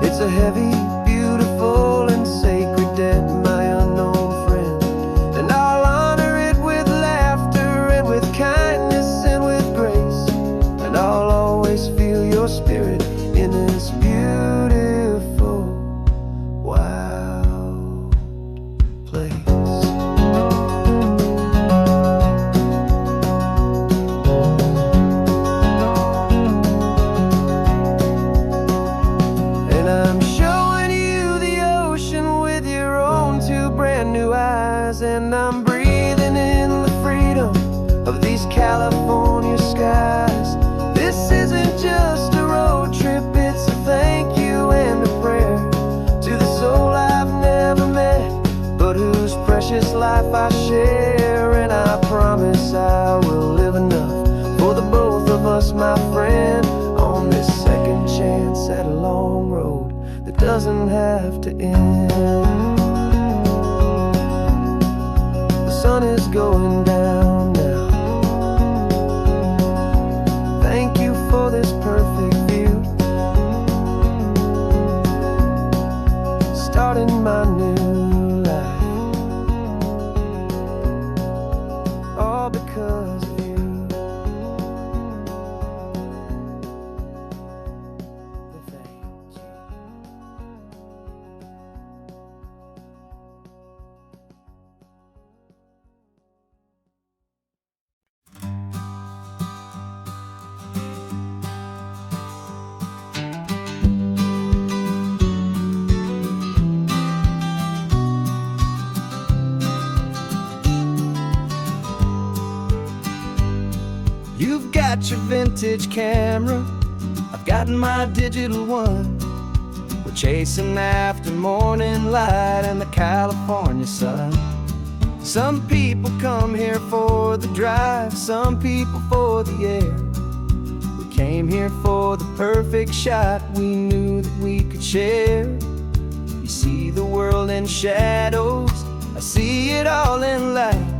S1: It's a heavy, beautiful, and sacred debt, my unknown friend, and I'll honor it with laughter and with kindness and with grace, and I'll always feel your spirit in this beautiful, wild place. And I'm showing you the ocean with your own two brand new eyes, and I'm breathing in the freedom of these California skies. This isn't just a road trip, it's a thank you and a prayer to the soul I've never met, but whose precious life I share. And I promise I will live enough for the both of us, my friend, on this second chance at a long road that doesn't have to end. The sun is going down now. Thank you for this perfect view, starting my new life, all because of you. Thank you. You've got your vintage camera, I've got my digital one. We're chasing after morning light and the California sun. Some people come here for the drive, some people for the air. We came here for the perfect shot we knew that we could share. You see the world in shadows, I see it all in light.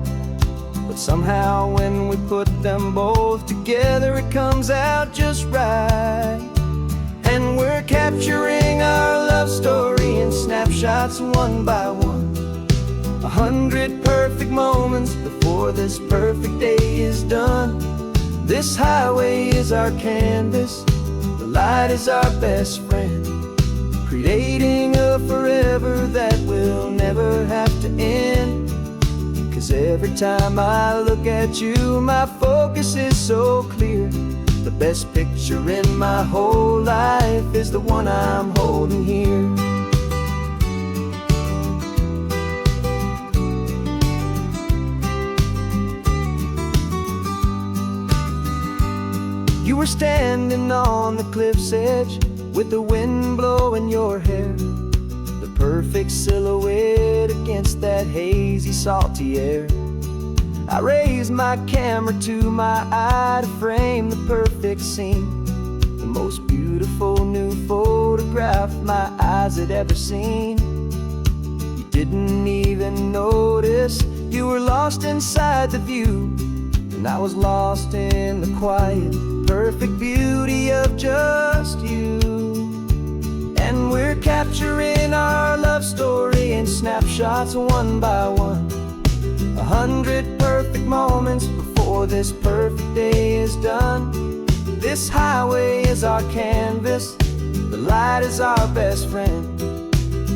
S1: But somehow when we put them both together, it comes out just right. And we're capturing our love story in snapshots one by one. 100 perfect moments before this perfect day is done. This highway is our canvas, the light is our best friend, creating a forever that will never have to end. 'Cause every time I look at you, my focus is so clear. The best picture in my whole life is the one I'm holding here. You were standing on the cliff's edge with the wind blowing your hair, the perfect silhouette against that hazy, salty air. I raised my camera to my eye to frame the perfect scene, the most beautiful new photograph my eyes had ever seen. You didn't even notice, you were lost inside the view, and I was lost in the quiet, perfect beauty of just you. And we're capturing our love story in snapshots one by one. 100 perfect moments before this perfect day is done. This highway is our canvas, the light is our best friend,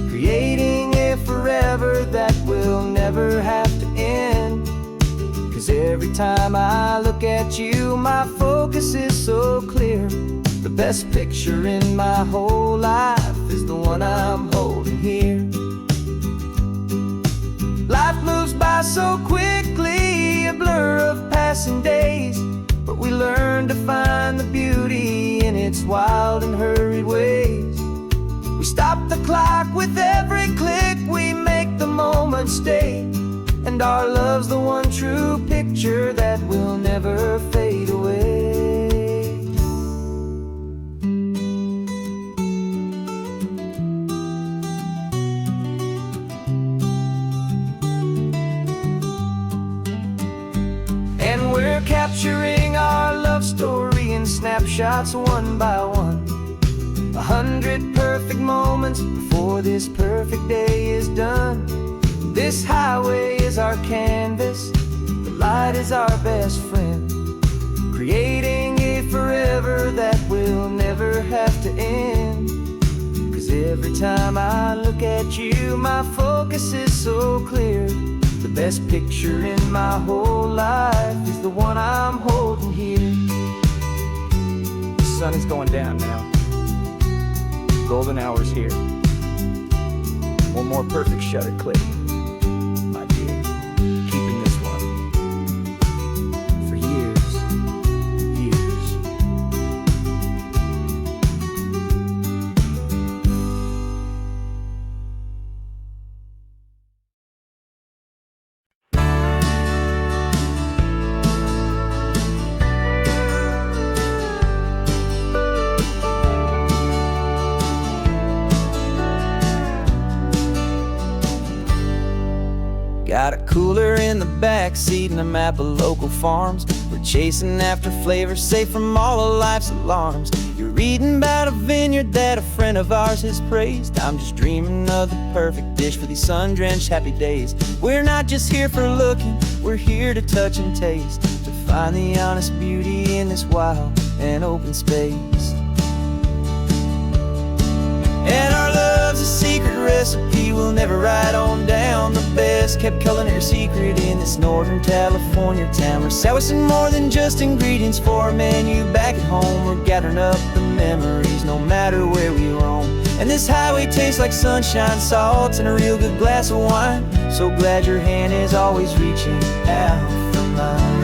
S1: creating a forever that will never have to end. 'Cause every time I look at you, my focus is so clear. The best picture in my whole life is the one I'm holding here. Life moves by so quickly, a blur of passing days, but we learn to find the beauty in its wild and hurried ways. We stop the clock with every click, we make the moment stay, and our love's the one true picture that will never fade away. We're capturing our love story in snapshots one by one. 100 perfect moments before this perfect day is done. This highway is our canvas, the light is our best friend, creating a forever that will never have to end. 'Cause every time I look at you, my focus is so clear. The best picture in my whole life is the one I'm holding here.
S3: The sun is going down now. Golden hour's here. One more perfect shutter click, my dear. Keeping this one for years, years.
S1: Got a cooler in the back seat and a map of local farms. We're chasing after flavors safe from all of life's alarms. You're reading about a vineyard that a friend of ours has praised. I'm just dreaming of the perfect dish for these sun-drenched happy days. We're not just here for looking, we're here to touch and taste, to find the honest beauty in this wild and open space. And our love's a secret recipe we'll never write on down. The best kept culinary secret in this Northern California town. We're selling more than just ingredients for a menu back at home. We're gathering up the memories no matter where we roam. And this highway tastes like sunshine, salt, and a real good glass of wine. So glad your hand is always reaching out for mine.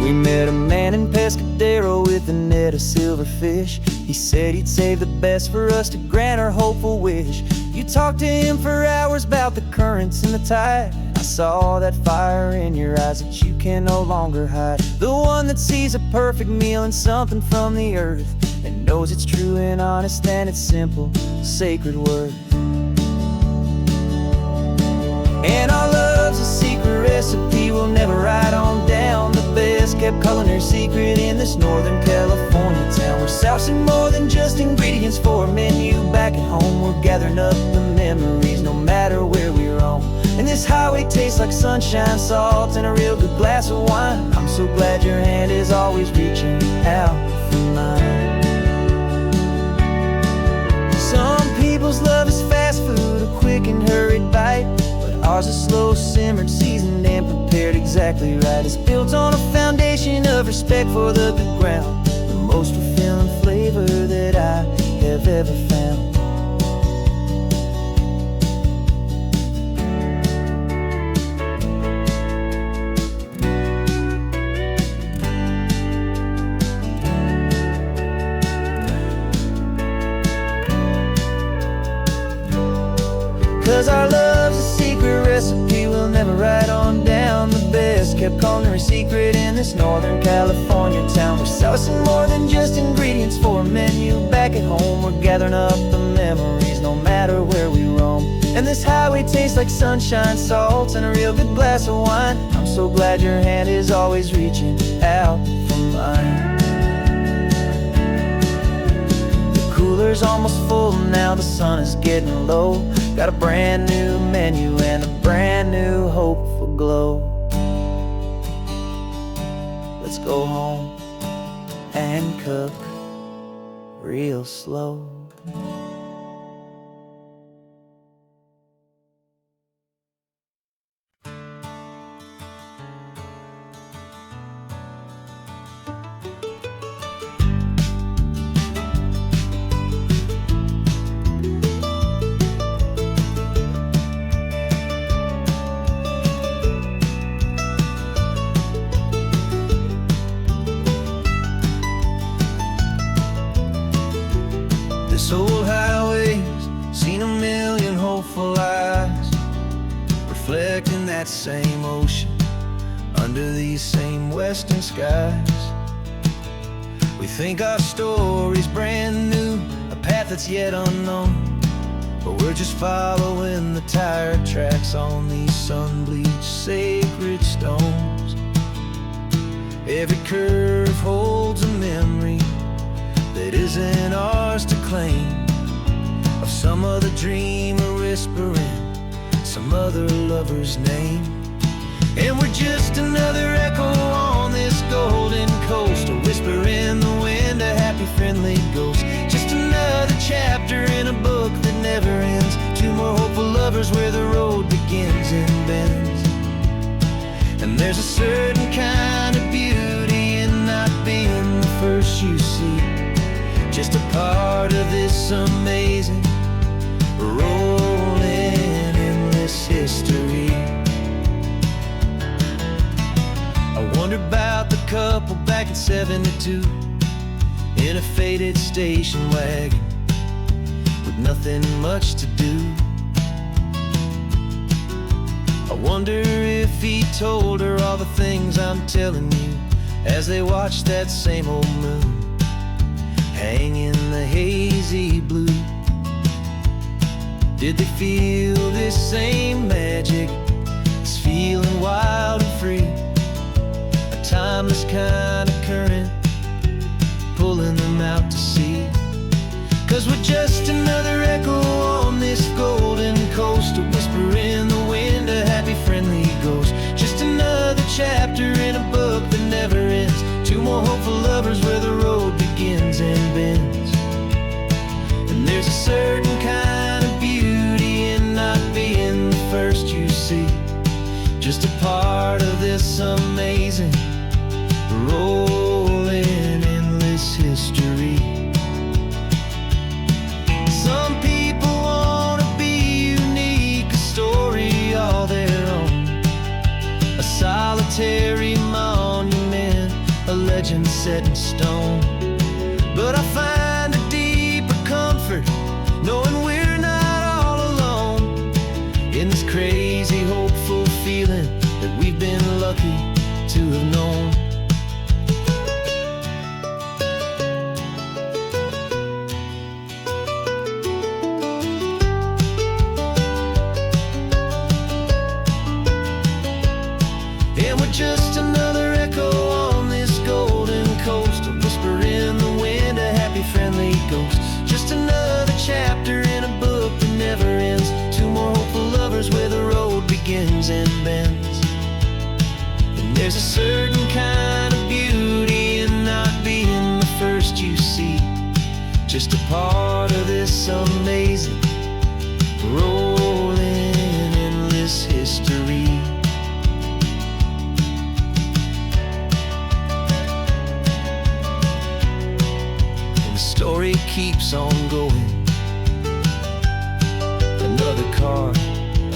S1: We met a man in Pescadero with a net of silverfish. He said he'd save the best for us to grant our hopeful wish. You talked to him for hours about the currents and the tide. I saw that fire in your eyes that you can no longer hide. The one that sees a perfect meal and something from the earth, and knows it's true and honest and it's simple, sacred worth. And our love's a secret recipe we'll never write on down. The best kept culinary secret in this Northern California town. We're sourcing more than just ingredients for a menu back at home. We're gathering up the memories no matter where we roam. And this highway tastes like sunshine, salt, and a real good glass of wine. I'm so glad your hand is always reaching out for mine. Some people's love is fast food, a quick and hurried bite. Ours is slow simmered, seasoned and prepared exactly right. It's built on a foundation of respect for the good ground, the most fulfilling flavor that I have ever found. 'Cause our love's a secret recipe we'll never write on down. The best kept culinary secret in this Northern California town. We're sourcing more than just ingredients for a menu back at home. We're gathering up the memories no matter where we roam. And this highway tastes like sunshine, salt, and a real good glass of wine. I'm so glad your hand is always reaching out for mine. Cooler's almost full now, the sun is getting low. Got a brand new menu and a brand new hopeful glow. Let's go home and cook real slow. This old highway's seen a million hopeful eyes, reflecting that same ocean under these same western skies. We think our story's brand new, a path that's yet unknown, but we're just following the tire tracks on these sun-bleached sacred stones. Every curve holds a memory that isn't ours to claim, of some other dreamer whispering some other lover's name. And we're just another echo on this golden coast, a whisper in the wind, a happy friendly ghost. Just another chapter in a book that never ends, two more hopeful lovers where the road begins and bends. And there's a certain kind of beauty in not being the first you see, just a part of this amazing rolling endless history. I wonder about the couple back in '72 in a faded station wagon with nothing much to do. I wonder if he told her all the things I'm telling you as they watched that same old moon hang in the hazy blue. Did they feel this same magic, this feeling wild and free, a timeless kind of current pulling them out to sea? 'Cause we're just another echo on this golden coast, a whisper in the wind, a happy friendly ghost. Just another chapter in a book that never ends, two more hopeful lovers where the road begins and bends. And there's a certain kind of beauty in not being the first you see, just a part of this amazing rolling endless history. Some people wanna be unique, a story all their own, a solitary monument, a legend set in stone. But I find a deeper comfort knowing we're not all alone in this crazy hopeful feeling that we've been lucky to have known. And we're just another echo on this golden coast, a whisper in the wind, a happy friendly ghost. Just another chapter in a book that never ends, two more hopeful lovers where the road begins and bends. And there's a certain kind of beauty in not being the first you see, just a part of this amazing rolling endless history. Story keeps on going. Another car,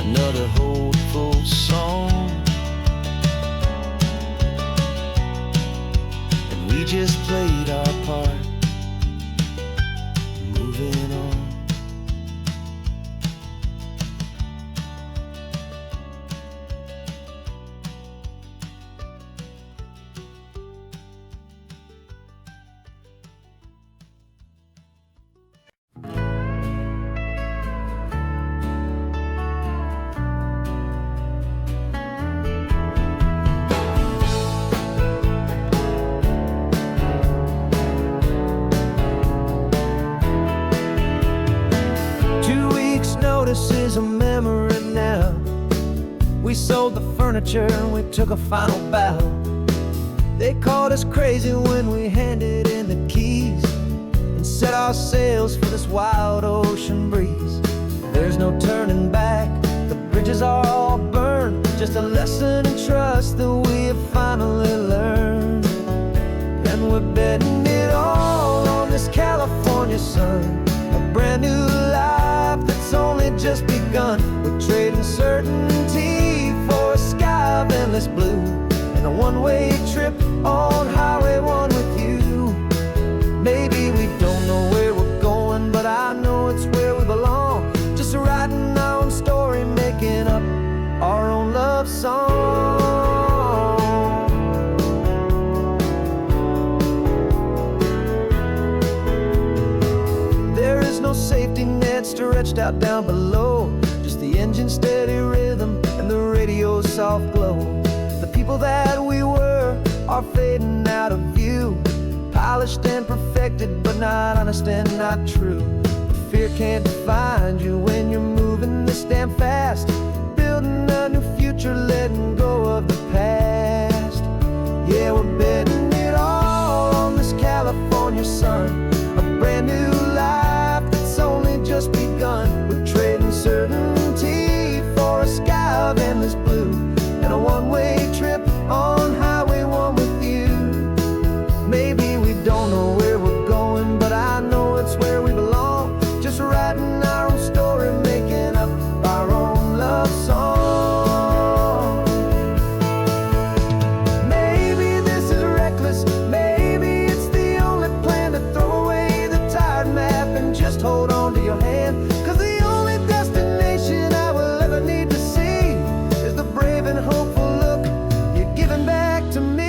S1: another hopeful song, and we just played our part, moving on. This is a memory now. We sold the furniture and we took a final bow. They called us crazy when we handed in the keys and set our sails for this wild ocean breeze. There's no turning back, the bridges are all burned, just a lesson in trust that we have finally learned. And we're betting it all on this California sun, a brand new life that's only just begun. We're trading certainty for a sky of endless blue and a one-way trip on Highway 1 with you. Maybe we don't know where we're going, but I know it's where we belong. Just writing our own story, making up our own love song. There is no safety nets to stretched out down below. Just the engine's steady rhythm and the radio's soft glow. The people that we were are fading out of view, polished and perfected, but not honest and not true. Fear can't define you when you're moving this damn fast, building a new future, letting go of the past. Yeah, we're betting it all on this California sun, a brand new life that's only just begun. We're trading certainty for a sky of endless blue, and a one-way trip on Highway 1 with you. Maybe we don't know where we're going, but I know it's where we belong. Just writing our own story, making up our own love song. Maybe this is reckless, maybe it's the only plan to throw away the tired map and just hold on to your hand. 'Cause the only destination I will ever need to see is the brave and hopeful look you're giving back to me.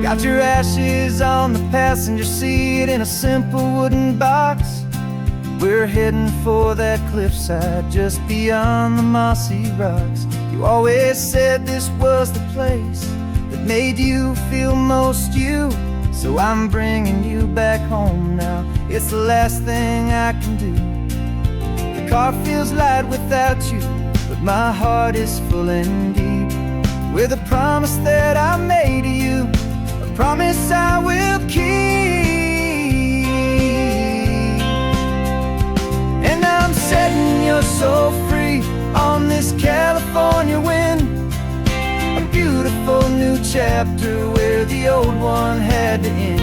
S1: Got your ashes on the passenger seat in a simple wooden box. We're heading for that cliffside just beyond the mossy rocks. You always said this was the place that made you feel most you, so I'm bringing you back home now. It's the last thing I can do. The car feels light without you, but my heart is full and deep with a promise that I made to you, promise I will keep. And I'm setting your soul free on this California wind, a beautiful new chapter where the old one had to end.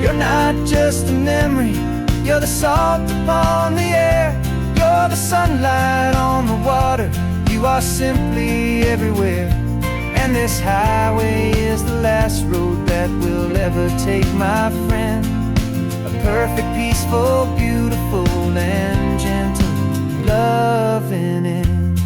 S1: You're not just a memory, you're the salt upon the air, you're the sunlight on the water, you are simply everywhere. And this highway is the last road that we'll ever take, my friend. A perfect, peaceful, beautiful, and gentle loving end.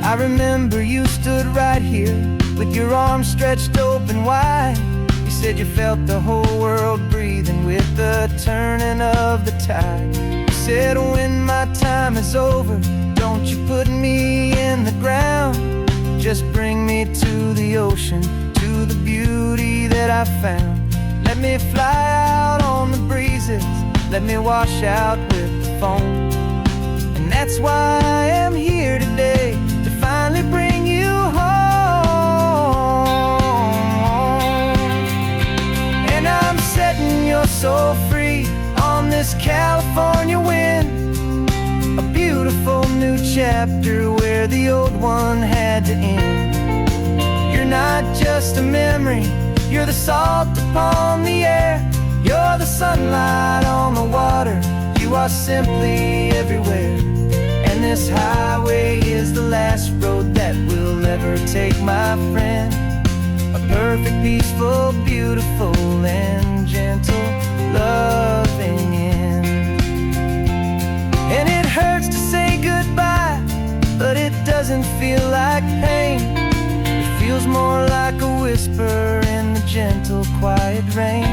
S1: I remember you stood right here with your arms stretched open wide. You said you felt the whole world breathing with the turning of the tide. You said when my time is over, don't you put me in the ground, just bring me to the ocean, to the beauty that I found. Let me fly out on the breezes, let me wash out with the foam. And that's why I am here today, to finally bring you home. Setting your soul free on this California wind, a beautiful new chapter where the old one had to end. You're not just a memory, you're the salt upon the air, you're the sunlight on the water, you are simply everywhere. And this highway is the last road that we'll ever take, my friend. A perfect, peaceful, beautiful, and gentle loving end. And it hurts to say goodbye, but it does. doesn't feel like pain. It feels more like a whisper in the gentle, quiet rain.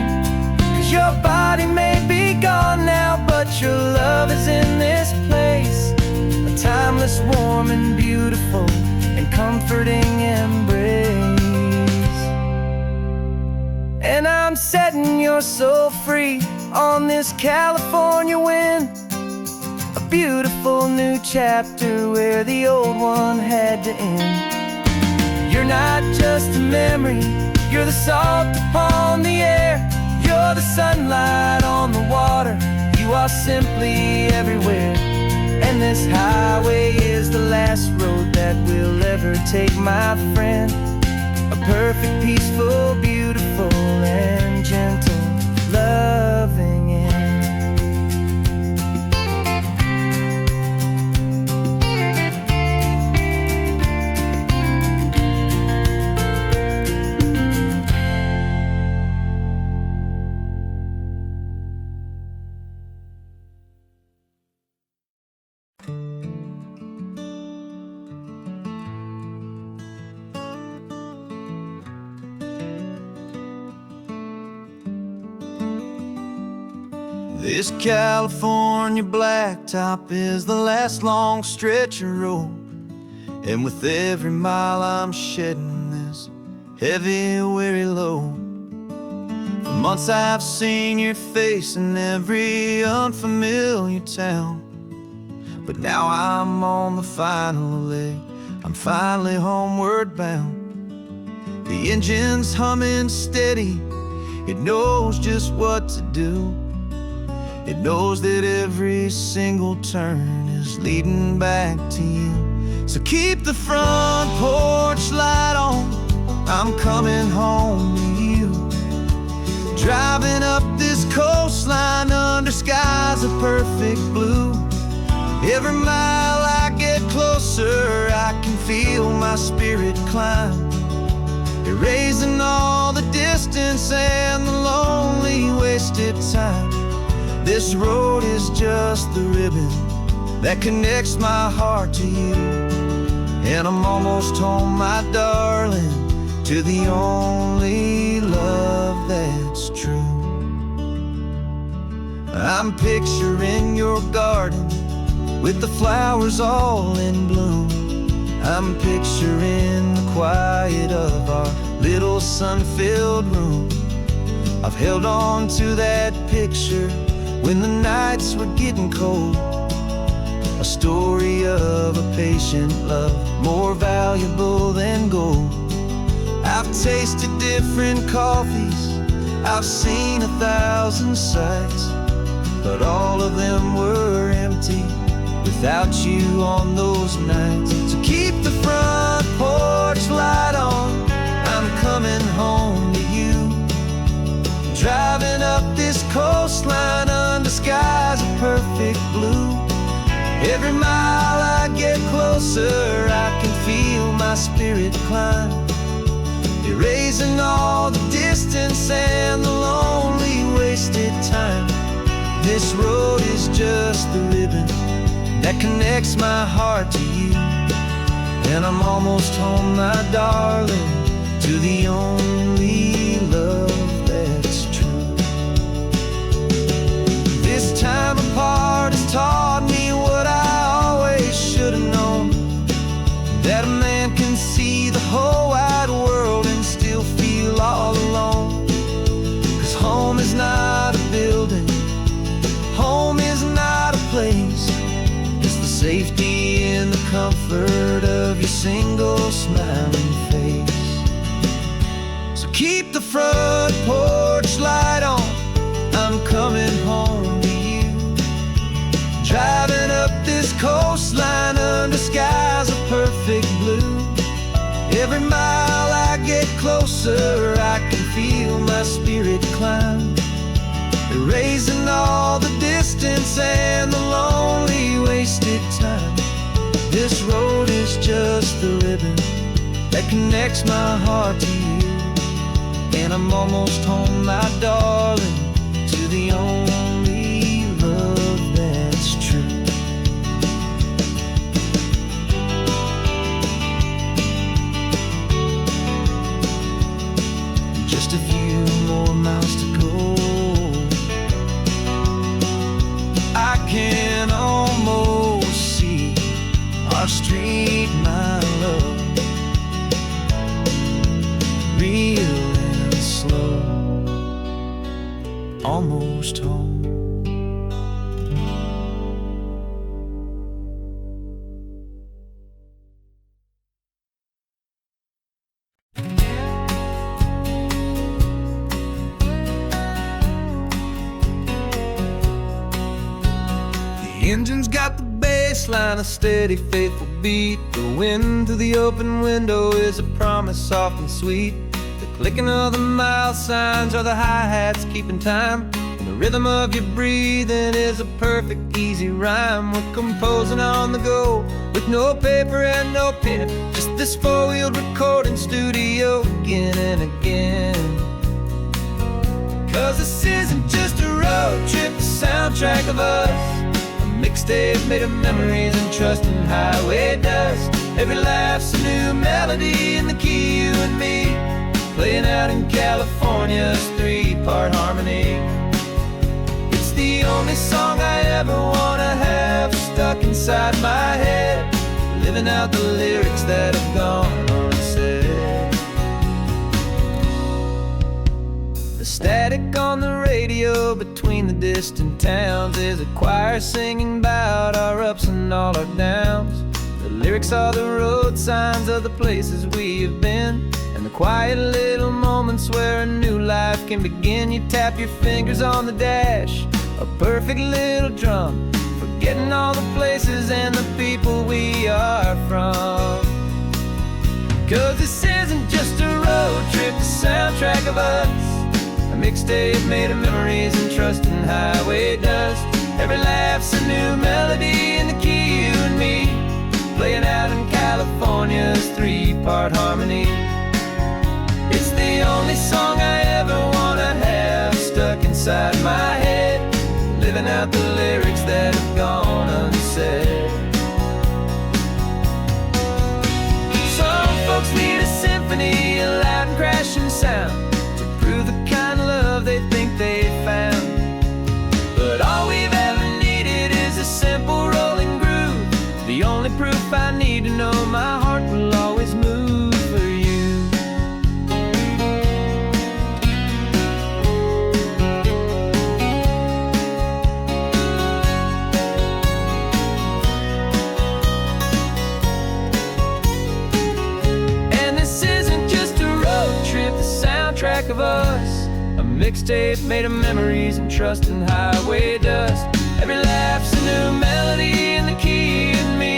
S1: 'Cause your body may be gone now, but your love is in this place. A timeless, warm and beautiful and comforting embrace. And I'm setting your soul free on this California wind. A beautiful new chapter where the old one had to end. You're not just a memory, you're the salt upon the air. You're the sunlight on the water, you are simply everywhere. And this highway is the last road that we'll ever take, my friend. A perfect, peaceful, beautiful, and gentle, loving end. This California blacktop is the last long stretch of road, and with every mile I'm shedding this heavy, weary load. For months I've seen your face in every unfamiliar town, but now I'm on the final leg, I'm finally homeward bound. The engine's humming steady, it knows just what to do. It knows that every single turn is leading back to you. So keep the front porch light on, I'm coming home to you. Driving up this coastline under skies of perfect blue. Every mile I get closer, I can feel my spirit climb, erasing all the distance and the lonely wasted time. This road is just the ribbon that connects my heart to you. And I'm almost home, my darling, to the only love that's true. I'm picturing your garden with the flowers all in bloom. I'm picturing the quiet of our little sun-filled room. I've held on to that picture when the nights were getting cold. A story of a patient love, more valuable than gold. I've tasted different coffees, I've seen 1,000 sights, but all of them were empty without you on those nights. So keep the front porch light on, I'm coming home to you. Driving up this coastline under skies of perfect blue. Every mile I get closer, I can feel my spirit climb, erasing all the distance and the lonely wasted time. This road is just the ribbon that connects my heart to you. And I'm almost home, my darling, to the only love that's true. This time apart has taught me what I always should have known, that a man can see the whole wide world and still feel all alone. 'Cause home is not a building, home is not a place, it's the safety and the comfort of your single smiling face. So keep the front porch light on, I'm coming home to you. Driving up this coastline under skies of perfect blue. Every mile I get closer, I can feel my spirit climb, erasing all the distance and the lonely wasted time. This road is just the ribbon that connects my heart to you. And I'm almost home, my darling, to the only love that's true. ghost home. The engine's got the bass line, a steady, faithful beat. The wind through the open window is a promise soft and sweet. The clicking of the mile signs are the hi-hats keeping time. And the rhythm of your breathing is a perfect, easy rhyme. We're composing on the go with no paper and no pen, just this four-wheeled recording studio again and again. 'Cause this isn't just a road trip, the soundtrack of us. Mixtape made of memories and trust in highway dust. Every laugh's a new melody in the key, you and me, playing out in California's three-part harmony. It's the only song I ever wanna have stuck inside my head, living out the lyrics that have gone unsaid. The static on the radio between the distant towns is a choir singing about our ups and all our downs. The lyrics are the road signs of the places we have been, and the quiet little moments where a new life can begin. You tap your fingers on the dash, a perfect little drum, forgetting all the places and the people we are from. 'Cause this isn't just a road trip, the soundtrack of us. A mixtape made of memories and trust in highway dust. Every laugh's a new melody in the key, you and me, playing out in California's three-part harmony. It's the only song I ever wanna have stuck inside my head, living out the lyrics that have gone unsaid. Some folks need a symphony, a loud and crashing sound, to prove the kind of love they think they found. But all we've ever needed is a simple rolling groove, the only proof I need to know my heart will always move for you. And this isn't just a road trip, the soundtrack of us. A mixtape made of memories and trust in highway dust. Every laugh's a new melody in the key, and me,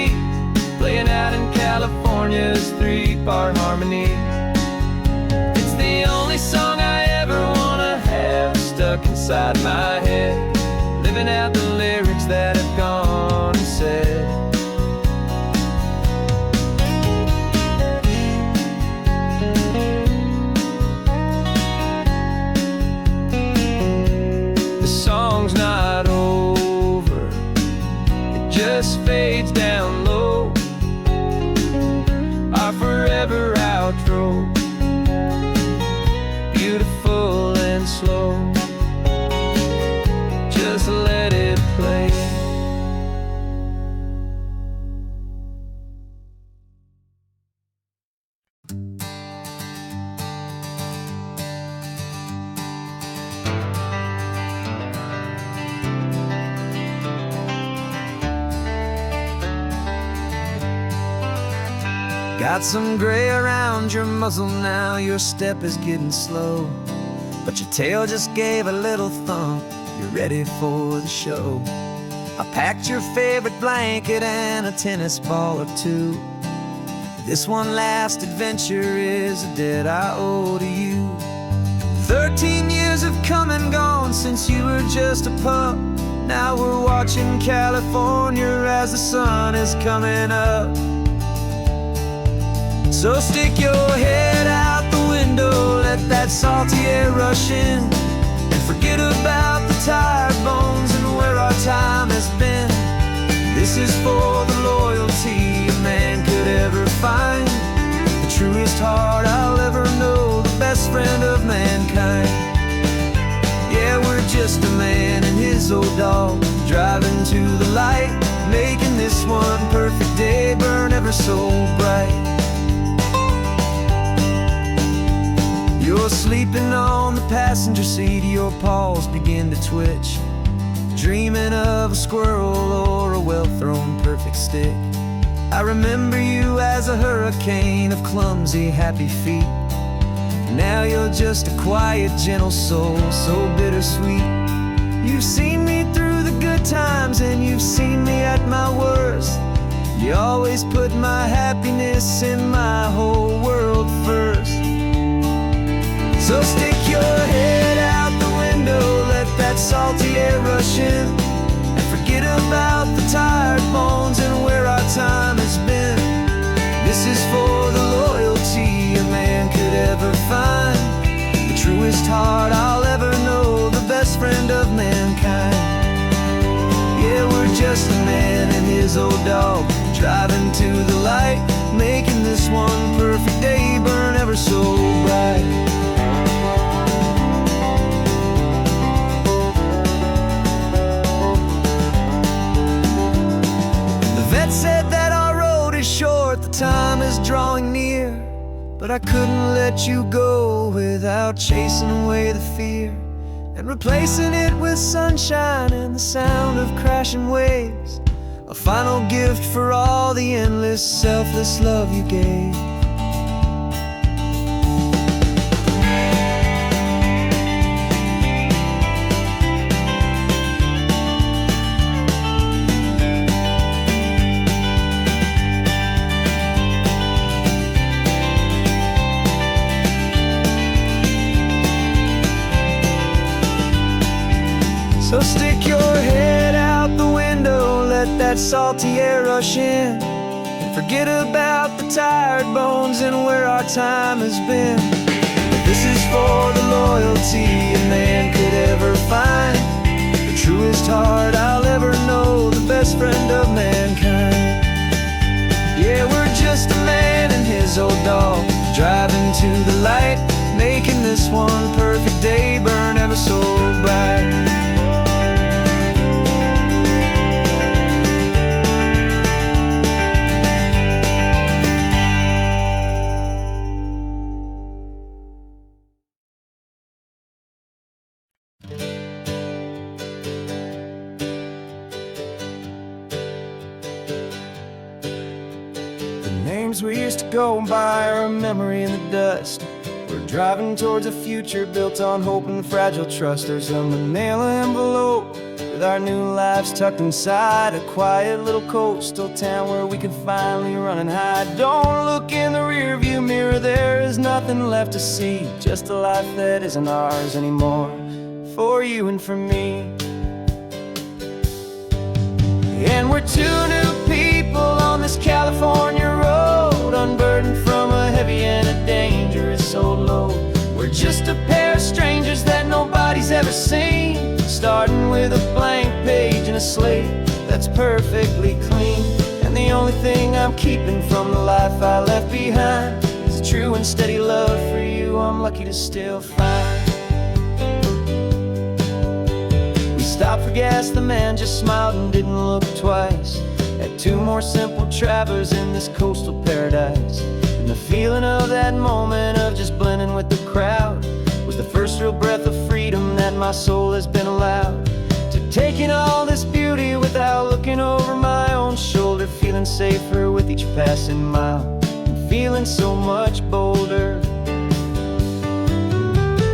S1: playing out in California's three-part harmony. It's the only song I ever wanna have stuck inside my head, living out the lyrics that have gone unsaid. Song's not over, it just fades down low, our forever outro, beautiful and slow, just let it play. Got some gray around your muzzle now, your step is getting slow, but your tail just gave a little thump, you're ready for the show. I packed your favorite blanket and a tennis ball or two. This one last adventure is a debt I owe to you. 13 years have come and gone since you were just a pup. Now we're watching California as the sun is coming up. So stick your head out the window, let that salty air rush in, and forget about the tired bones and where our time has been. This is for the loyalty a man could ever find, the truest heart I'll ever know, the best friend of mankind. Yeah, we're just a man and his old dog, driving to the light, making this one perfect day burn ever so bright. Your sleeping on the passenger seat, your paws begin to twitch, dreaming of a squirrel or a well-thrown perfect stick. I remember you as a hurricane of clumsy, happy feet. Now you're just a quiet, gentle soul, so bittersweet. You've seen me through the good times and you've seen me at my worst. You always put my happiness in my whole world first. So stick your head out the window, let that salty air rush in, and forget about the tired bones and where our time has been. This is for the loyalty a man could ever find, the truest heart I'll ever know, the best friend of mankind. Yeah, we're just a man and his old dog, driving to the light, making this one perfect day burn ever so bright. Said that our road is short, the time is drawing near, but I couldn't let you go without chasing away the fear and replacing it with sunshine and the sound of crashing waves, a final gift for all the endless, selfless love you gave. So stick your head out the window, let that salty air rush in, and forget about the tired bones and where our time has been. This is for the loyalty a man could ever find, the truest heart I'll ever know, the best friend of mankind. Yeah, we're just a man and his old dog, driving to the light, making this one perfect day burn ever so bright.
S2: Names we used to go by are a memory in the dust. We're driving towards a future built on hope and fragile trust. There's a manila envelope with our new lives tucked inside, a quiet little coastal town where we can finally run and hide. Don't look in the rearview mirror, there is nothing left to see, just a life that isn't ours anymore, for you and for me. And we're two new people on this California road, unburdened from a heavy and a dangerous old load. We're just a pair of strangers that nobody's ever seen, starting with a blank page and a slate that's perfectly clean. And the only thing I'm keeping from the life I left behind is a true and steady love for you I'm lucky to still find. Stopped for gas, the man just smiled and didn't look twice at two more simple travelers in this coastal paradise. And the feeling of that moment of just blending with the crowd was the first real breath of freedom that my soul has been allowed to take in all this beauty without looking over my own shoulder, feeling safer with each passing mile and feeling so much bolder.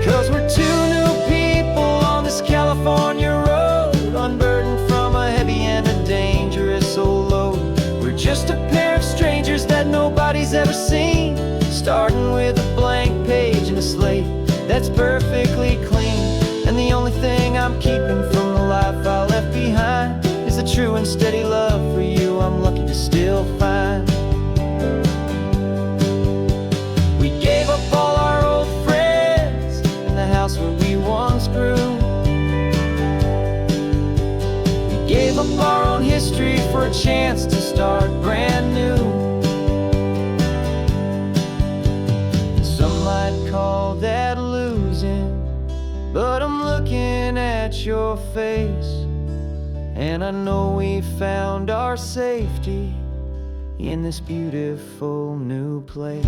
S2: 'Cause we're two new people on this California road, unburdened from a heavy and a dangerous old load. We're just a pair of strangers that nobody's ever seen, starting with a blank page and a slate that's perfectly clean. And the only thing I'm keeping from the life I left behind is a true and steady love for you I'm lucky to still find. We gave up all our old friends in the house where we once grew. Gave up our own history for a chance to start brand new. Some might call that losing, but I'm looking at your face, and I know we found our safety in this beautiful new place.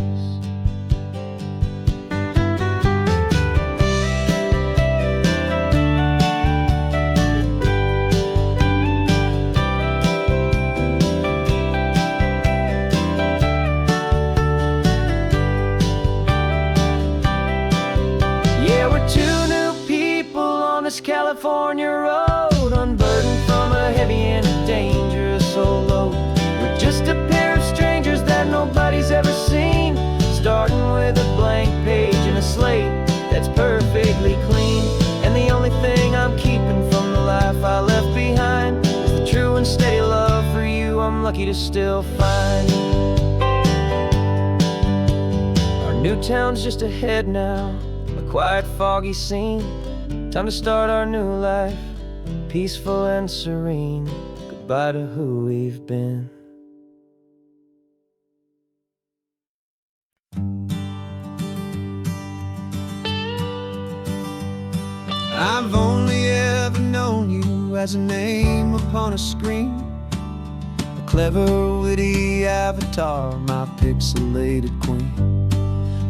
S3: California road, unburdened from a heavy and dangerous old load. We're just a pair of strangers that nobody's ever seen, starting with a blank page and a slate that's perfectly clean. And the only thing I'm keeping from the life I left behind is the true and steady love for you I'm lucky to still find. Our new town's just ahead now, a quiet, foggy scene. Time to start our new life, peaceful and serene. Goodbye to who we've been.
S1: I've only ever known you as a name upon a screen, a clever, witty avatar, my pixelated queen.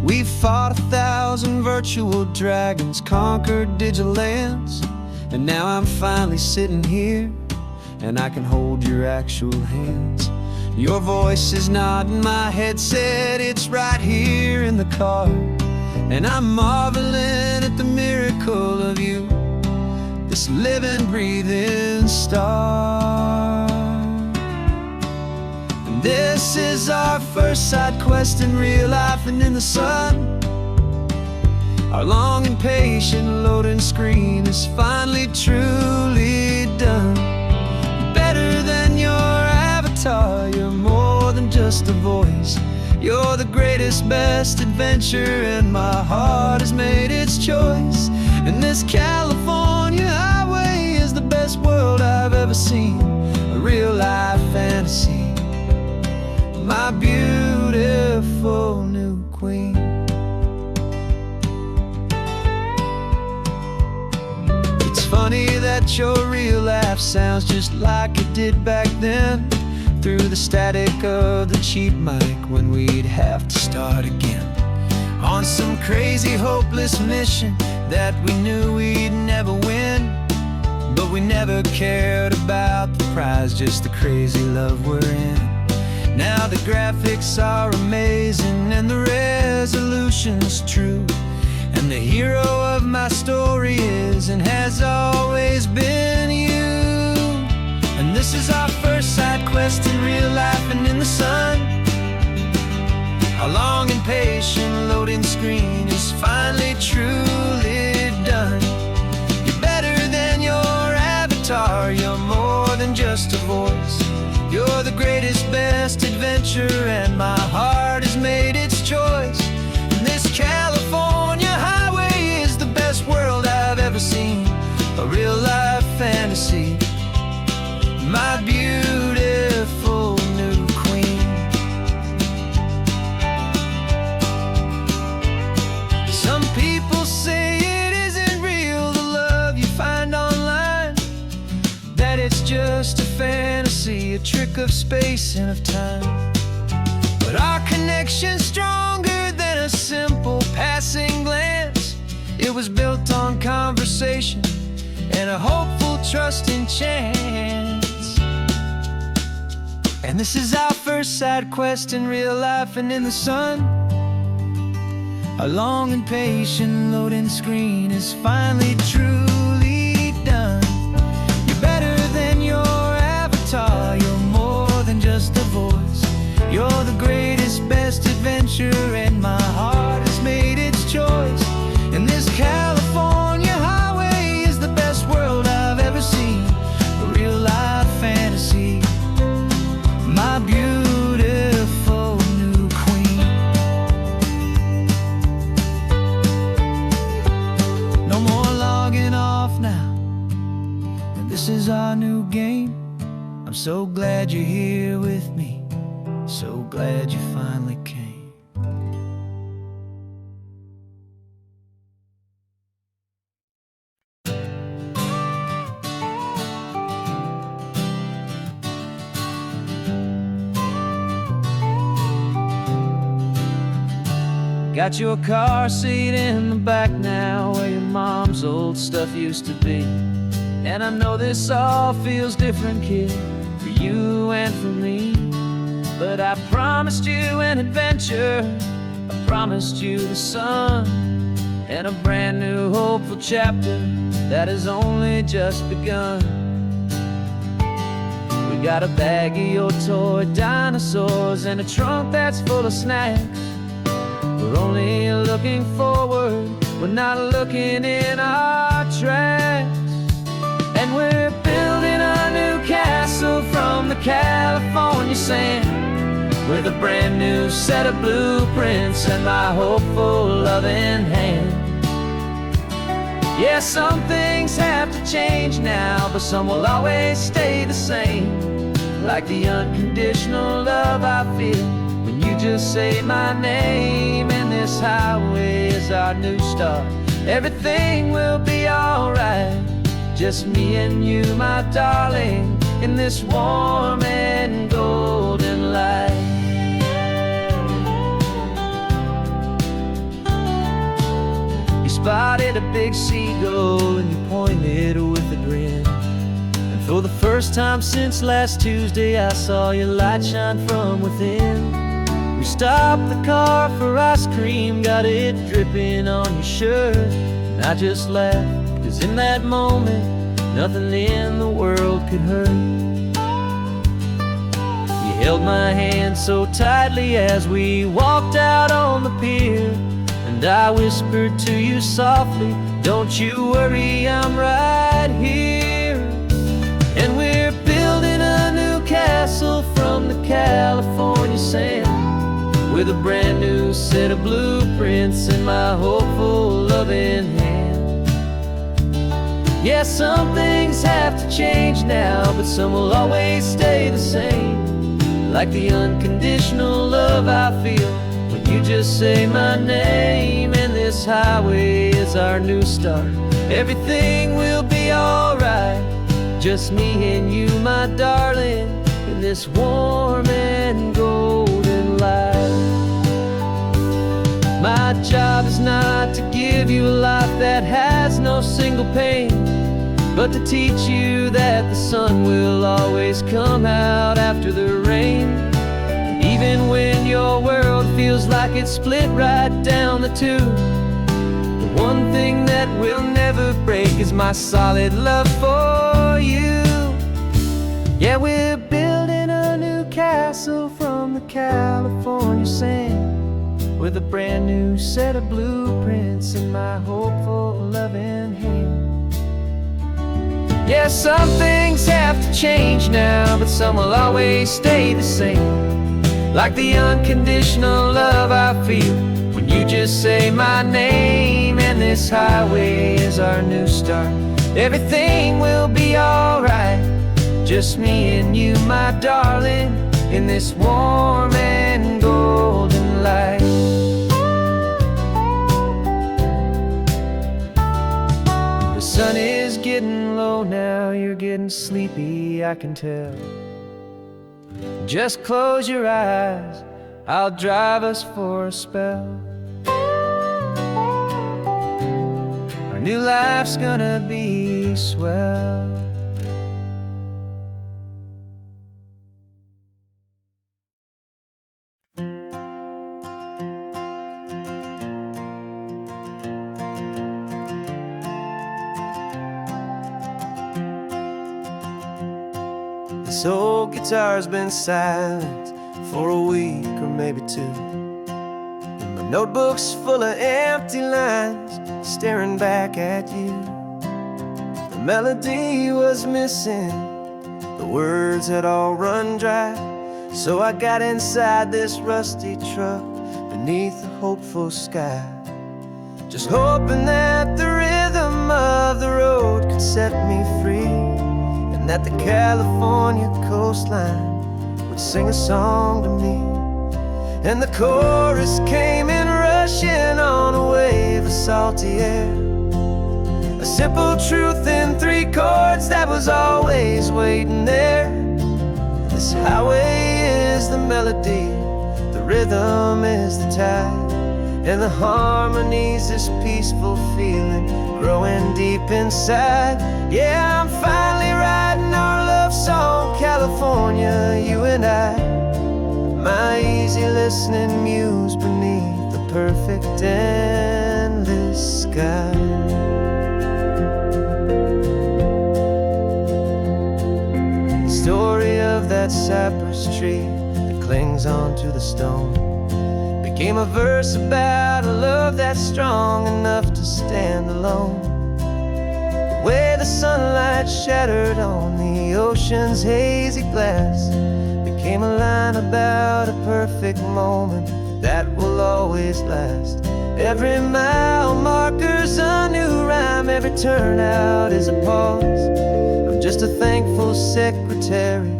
S1: We've fought 1,000 virtual dragons, conquered digital lands, and now I'm finally sitting here, and I can hold your actual hands. Your voice is not in my headset, it's right here in the car, and I'm marveling at the miracle of you, this living, breathing star. And this is our first side quest in real life and in the sun. Our long and patient loading screen is finally truly done. Better than your avatar, you're more than just a voice. You're the greatest, best adventure, and my heart has made its choice. And this California highway is the best world I've ever seen, a real life fantasy, my beautiful new queen. It's funny that your real life sounds just like it did back then, through the static of the cheap mic when we'd have to start again, on some crazy hopeless mission that we knew we'd never win. But we never cared about the prize, just the crazy love we're in. Now the graphics are amazing and the resolution's true, and the hero of my story is and has always been you. And this is our first side quest in real life and in the sun. Our long and patient loading screen is finally truly done. You're better than your avatar, you're more than just a voice. You're the greatest, best adventure, and my heart has made its choice. And this California highway is the best world I've ever seen, a real life fantasy, my beautiful new queen. Some people say it isn't real, the love you find online, that it's just a fantasy, a trick of space and of time. But our connection's stronger than a simple passing glance. It was built on conversation and a hopeful, trusting chance. And this is our first side quest in real life and in the sun. Our long and patient loading screen is finally truly done. You're better than your avatar, you're more than just a voice. You're the greatest, best adventure, and my heart has made its choice. And this California highway is the best world I've ever seen, a real life fantasy, my beautiful new queen. No more logging off now, and this is our new game. I'm so glad you're here with me, so glad you finally came.
S3: Got your car seat in the back now, where your mom's old stuff used to be. And I know this all feels different, kid, for you and for me. But I promised you an adventure, I promised you the sun, and a brand new hopeful chapter that has only just begun. We got a bag of your toy dinosaurs and a trunk that's full of snacks. We're only looking forward, we're not looking in our tracks. And we're building a new castle from the California sand, with a brand new set of blueprints and my hopeful loving hand. Yeah, some things have to change now, but some will always stay the same. Like the unconditional love I feel when you just say my name. And this highway is our new start. Everything will be alright, just me and you, my darling, in this warm and golden light. You spotted a big seagull and you pointed with a grin. And for the first time since last Tuesday, I saw your light shine from within. We stopped the car for ice cream, got it dripping on your shirt. And I just laughed, 'cause in that moment, nothing in the world could hurt. You held my hand so tightly as we walked out on the pier, and I whispered to you softly, don't you worry, I'm right here. And we're building a new castle from the California sand, with a brand new set of blueprints in my hopeful loving hand. Yeah, some things have to change now, but some will always stay the same. Like the unconditional love I feel when you just say my name. And this highway is our new start. Everything will be alright, just me and you, my darling, in this warm and golden light. My job is not to give you a life that has no single pain, but to teach you that the sun will always come out after the rain. And even when your world feels like it's split right down the two, the one thing that will never break is my solid love for you. Yeah, we're building a new castle from the California sand, with a brand new set of blueprints in my hopeful loving hand. Yeah, some things have to change now, but some will always stay the same. Like the unconditional love I feel when you just say my name. And this highway is our new start. Everything will be alright, just me and you, my darling, in this warm and golden light. The sun is getting low now, you're getting sleepy, I can tell. Just close your eyes, I'll drive us for a spell. Our new life's gonna be swell.
S1: This old guitar's been silent for a week or maybe two, and my notebook's full of empty lines staring back at you. The melody was missing, the words had all run dry, so I got inside this rusty truck beneath the hopeful sky, just hoping that the rhythm of the road could set me free, and that the California coastline would sing a song to me. And the chorus came in rushing on a wave of salty air, a simple truth in 3 chords that was always waiting there. This highway is the melody, the rhythm is the tide, and the harmony's this peaceful feeling growing deep inside. Yeah, I'm finally writing our love song, California, you and I, my easy listening muse beneath the perfect endless
S3: endless sky. The story of that cypress tree that clings onto the stone became a verse about a love that's strong enough to stand alone. Where the sunlight shattered on the ocean's hazy glass became a line about a perfect moment that will always last. Every mile marker's a new rhyme, every turnout is a pause. I'm just a thankful secretary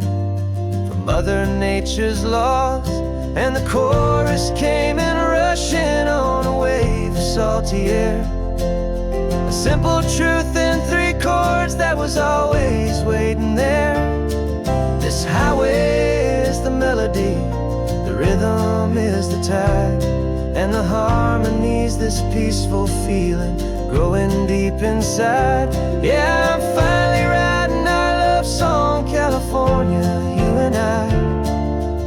S3: for Mother Nature's laws. And the chorus came in rushing on a wave of salty air. A simple truth in 3 chords that was always waiting there. This highway is the melody, the rhythm is the tide, and the harmony's this peaceful feeling growing deep inside. Yeah, I'm finally writing our love song, California, you and I.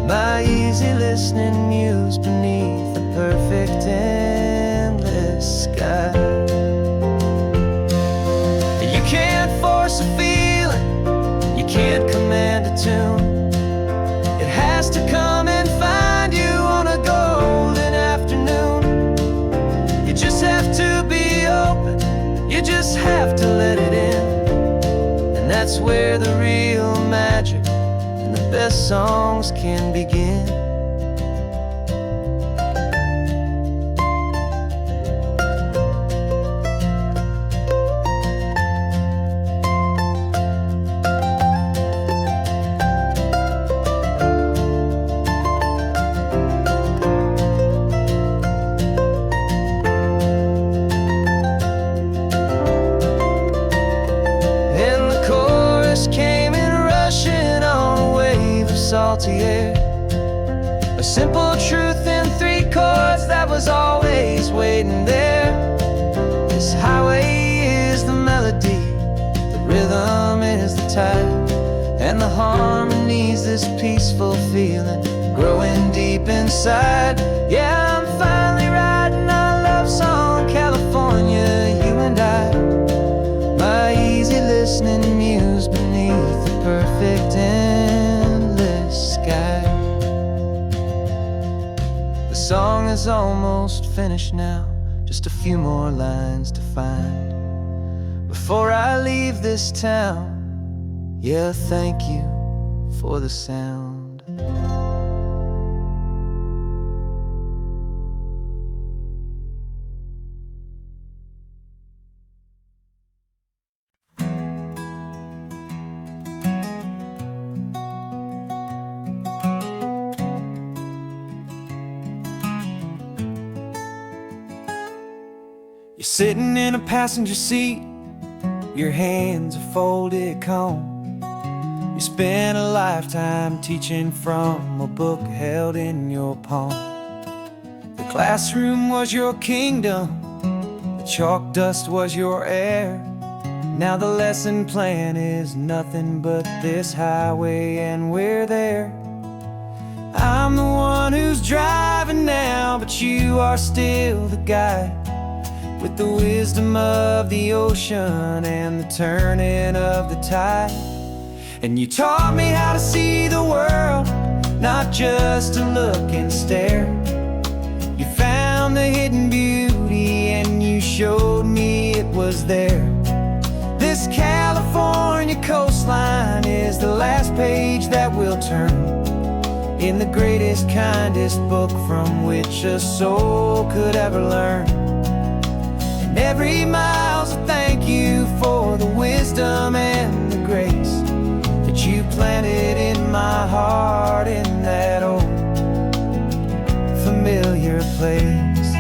S3: My easy listening muse beneath the perfect endless sky. You can't force a feeling, you can't command a tune. It has to come and find you on a golden afternoon. You just have to be open, you just have to let it in. And that's where the real magic and the best songs can begin. Salty air, a simple truth in 3 chords that was always waiting there. This highway is the melody, the rhythm is the tide, and the harmony's this peaceful feeling growing deep inside. Yeah, I'm finally writing our love song, California, you and I. My easy listening muse beneath the perfect endless sky. The song is almost finished now, just a few more lines to find before I leave this town. Yeah, thank you for the sound. You're sitting in a passenger seat, your hands are folded calm. You spent a lifetime teaching from a book held in your palm. The classroom was your kingdom, the chalk dust was your air. Now the lesson plan is nothing but this highway and we're there. I'm the one who's driving now, but you are still the guide, with the wisdom of the ocean and the turning of the tide. And you taught me how to see the world, not just to look and stare. You found the hidden beauty and you showed me it was there. This California coastline is the last page that we'll turn in the greatest, kindest book from which a soul could ever learn. Every mile's a thank you for the wisdom and the grace that you planted in my heart in that old familiar place.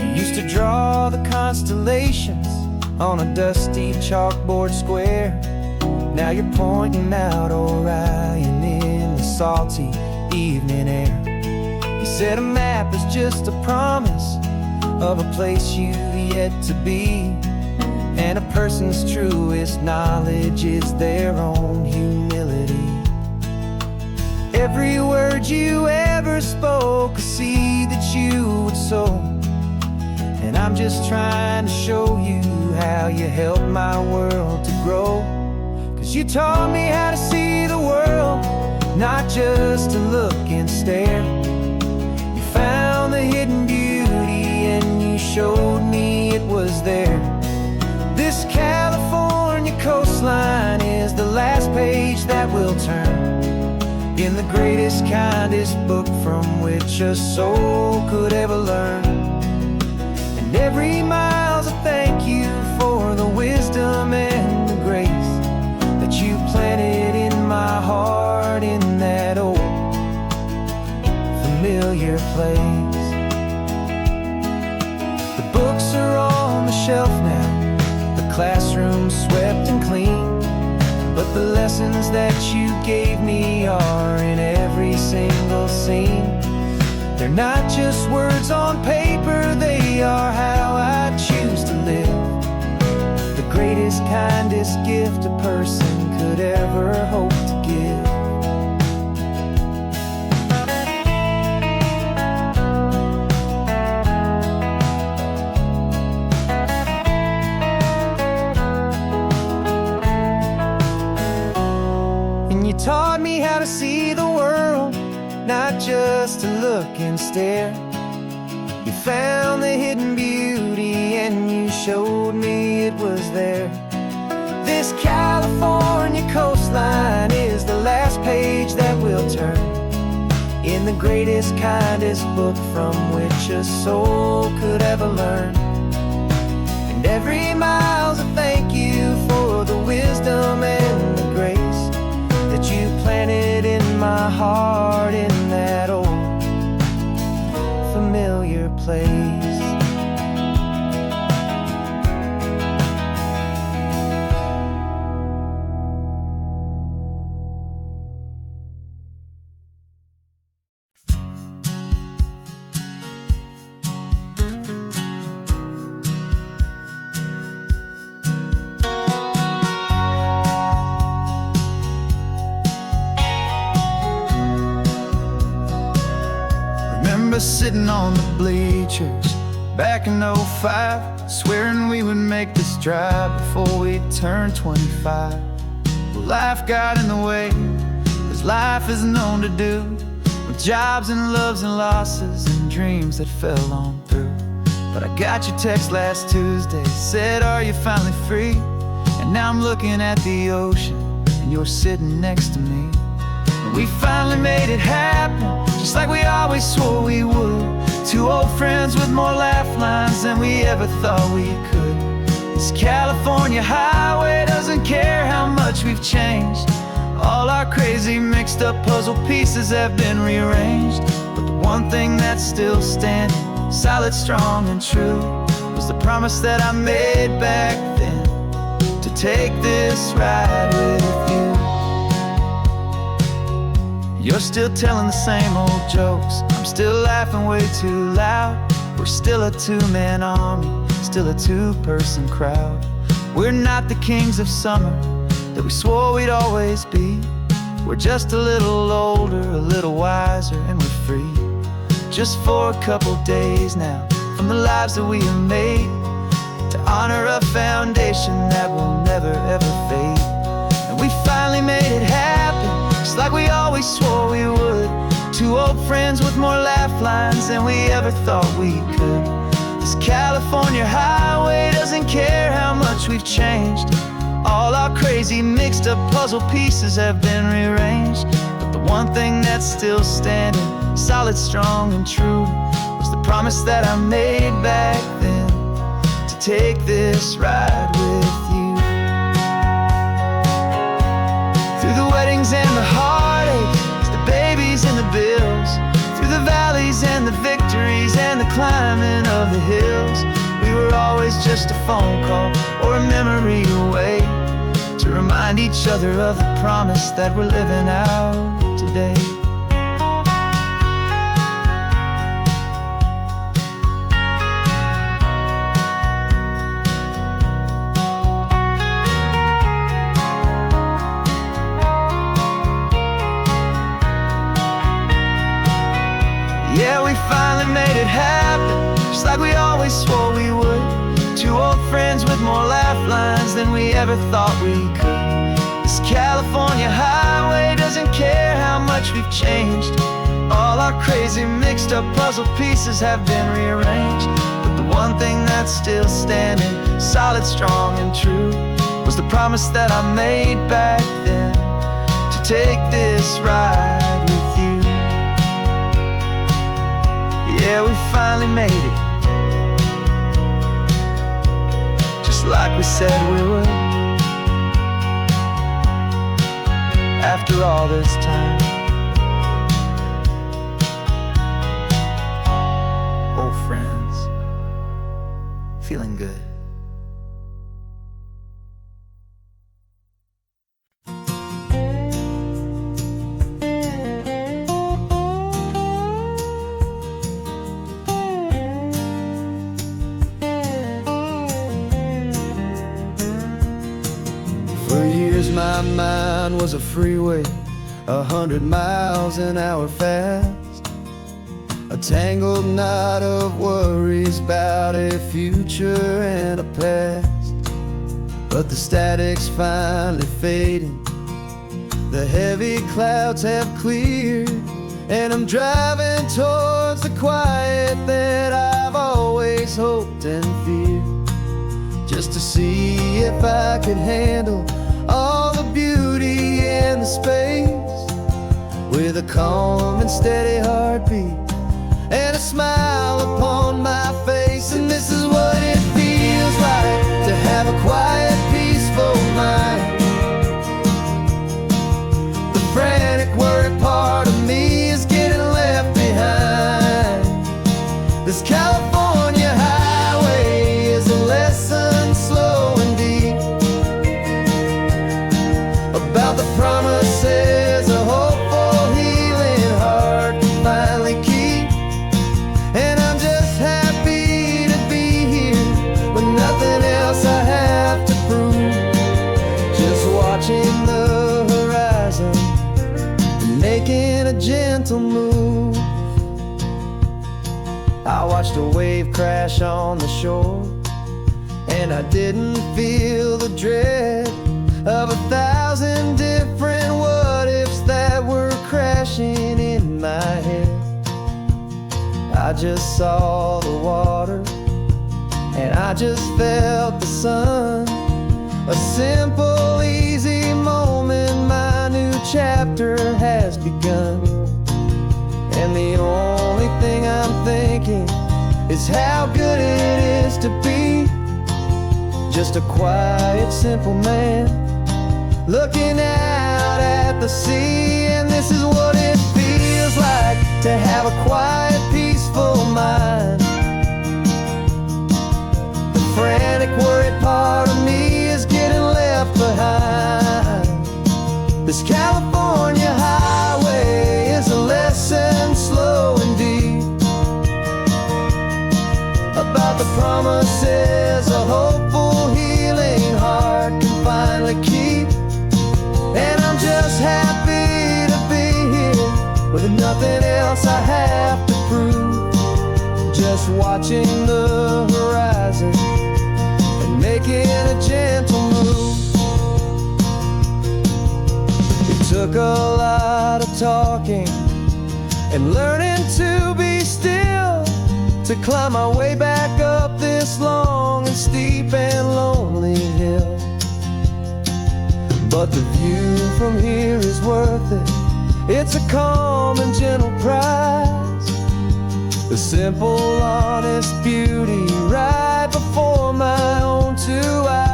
S3: You used to draw the constellations on a dusty chalkboard square. Now you're pointing out Orion in the salty evening air. You said a map is just a promise of a place you've yet to be, and a person's truest knowledge is their own humility. Every word you ever spoke, a seed that you would sow, I'm just trying to show you how you helped my world to grow. 'Cause you taught me how to see the world, not just to look and stare. You found the hidden beauty and you showed me it was there. This California coastline is the last page that we'll turn in the greatest, kindest book from which a soul could ever learn. And every mile's a thank you for the wisdom and the grace that you planted in my heart in that old familiar place. The books are on the shelf now, the classroom swept and clean, but the lessons that you gave me are in every single scene. They're not just words on paper, they are how I choose to live. The greatest, kindest gift a person could ever hope to give. You taught me how to see the world, not just to look and stare. You found the hidden beauty and you showed me it was there. This California coastline is the last page that we'll turn in the greatest, kindest book from which a soul could ever learn. And every mile's a thank you for the wisdom and the grace that you planted in my heart in that old familiar place.
S1: Sitting on the bleachers back in '05, swearing we would make this drive before we turned 25. Well, life got in the way, as life is known to do, with jobs and loves and losses and dreams that fell on through. But I got your text last Tuesday, said, are you finally free? And now I'm looking at the ocean and you're sitting next to me. And we finally made it happen, just like we always swore we would. Two old friends with more laugh lines than we ever thought we could. This California highway doesn't care how much we've changed. All our crazy mixed up puzzle pieces have been rearranged. But the one thing that's still standing, solid, strong and true, was the promise that I made back then, to take this ride with you. You're still telling the same old jokes, I'm still laughing way too loud. We're still a two-man army, still a two-person crowd. We're not the kings of summer that we swore we'd always be. We're just a little older, a little wiser, and we're free. Just for a couple days now, from the lives that we have made, to honor a foundation that will never ever fade. And we finally made it happen, just like we always swore we would. Two old friends with more laugh lines than we ever thought we could. This California highway doesn't care how much we've changed. All our crazy mixed up puzzle pieces have been rearranged. But the one thing that's still standing, solid, strong and true, was the promise that I made back then, to take this ride with you. Through the weddings and the heartaches, the babies and the bills, through the valleys and the victories and the climbing of the hills, we were always just a phone call or a memory away, to remind each other of the promise that we're living out today. Yeah, we finally made it happen, just like we always swore we would.
S3: never thought we could. This California highway doesn't care how much we've changed. All our crazy mixed up puzzle pieces have been rearranged, but the one thing that's still standing, solid, strong, and true, was the promise that I made back then, to take this ride with you. Yeah, we finally made it, just like we said we would. After all this time, old friends, feeling good.
S1: For years my mind was a freeway, 100 miles an hour fast, a tangled knot of worries about a future and a past. But the static's finally fading, the heavy clouds have cleared, and I'm driving towards the quiet that I've always hoped and feared, just to see if I could handle all the beauty and the space, with a calm and steady heartbeat and a smile upon my face. And this is what it feels like to have a quiet, peaceful mind. The frantic, worried part of me is getting left behind. This California highway is a lesson slow and deep about the promises a hopeful, healing heart can finally keep. And I'm just happy to be here with nothing else I have to prove, just watching the horizon and making a gentle move. I watched a wave crash on the shore, and I didn't feel the dread of 1,000 different what-ifs that were crashing in my head. I just saw the water, and I just felt the sun. A simple, easy moment, my new chapter has begun. And the only thing I'm thinking is how good it is to be just a quiet, simple man looking out at the sea. And this is what it feels like to have a quiet, peaceful mind. The frantic, worried part of me is getting left behind. This California highway is a lesson slow and deep about the promises a hopeful, healing heart can finally keep. And I'm just happy to be here with nothing else I have to prove, just watching the horizon and making a gentle move. It took a lot of talking and learning to be still to climb my way back up this long and steep and lonely hill. But the view from here is worth it. It's a calm and gentle prize, the simple, honest beauty right before my own two eyes.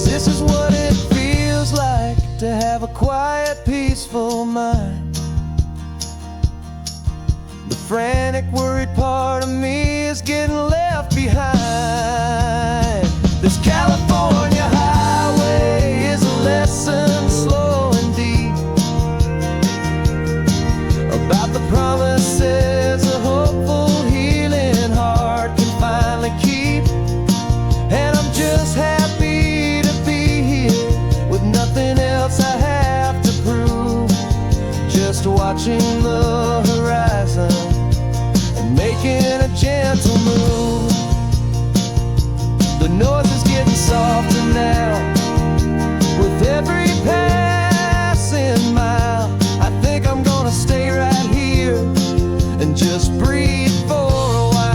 S1: This is what it feels like to have a quiet, peaceful mind. The frantic, worried part of me is getting left behind. This California highway is a lesson slow and deep about the promises a hopeful, healing heart can finally keep. And I'm just happy to be here with nothing else watching the horizon and making a gentle move. The noise is getting softer now with every passing mile. I think I'm gonna stay right here and just breathe for a while.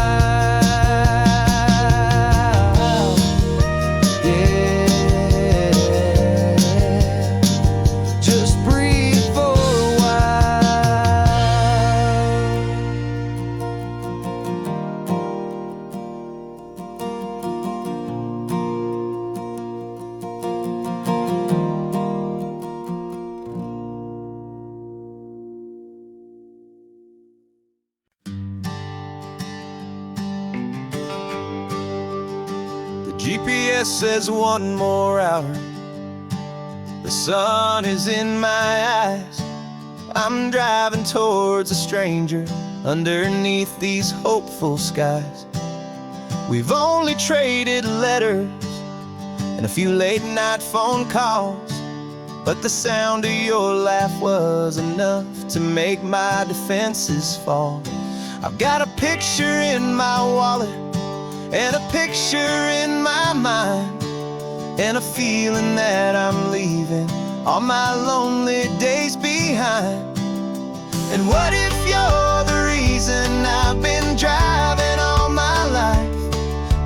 S1: Yeah, just breathe for a GPS says one more hour. The sun is in my eyes. I'm driving towards a stranger underneath these hopeful skies. We've only traded letters and a few late night phone calls, but the sound of your laugh was enough to make my defenses fall. I've got a picture in my wallet and a picture in my mind, and a feeling that I'm leaving all my lonely days behind. And what if you're the reason I've been driving all my life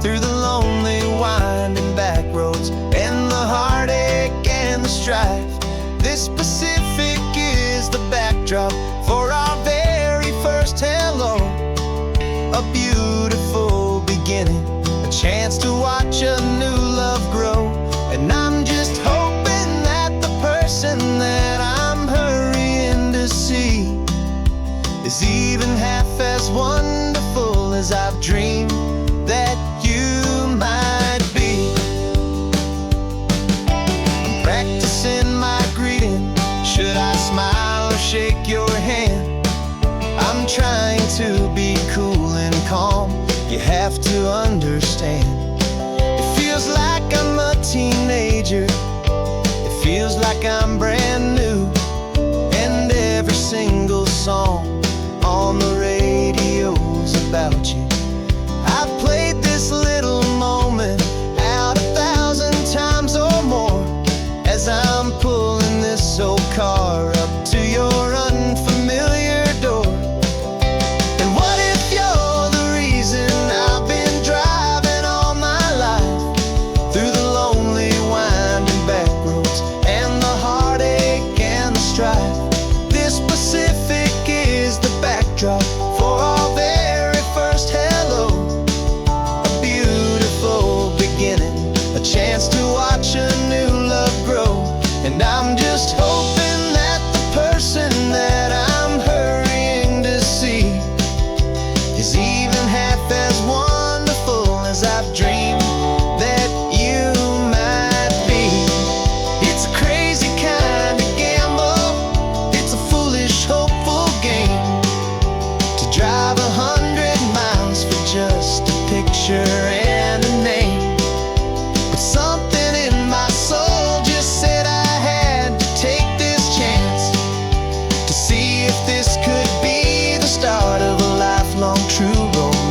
S1: through the lonely winding back roads and the heartache and the strife? This Pacific is the backdrop for our very first hello. A beautiful beginning, a chance to watch a new love grow. And I'm just hoping that the person that I'm hurrying to see is even half as wonderful as I've dreamed that you might be. I'm practicing my greeting. Should I smile or shake your hand? I'm trying to be cool and calm. You have to understand. It feels like I'm a teenager. It feels like I'm brand new. And every single song on the radio's about you. I've played this little moment out 1,000 times or more as I'm pulling this old car up to your unfamiliar door. And what if you're the reason I've been driving all my life through the lonely winding back roads and the heartache and the strife? This Pacific is the backdrop for our very first hello. A beautiful beginning, a chance to watch a new love grow. And I'm just hoping that the person that I'm hurrying to see is even half as wonderful as I've dreamed that you might be. It's a crazy kind of gamble. It's a foolish, hopeful game to drive 100 miles for just a picture and a name. But something in my soul just said I had to take this chance to see if this could be the start of a lifelong true romance.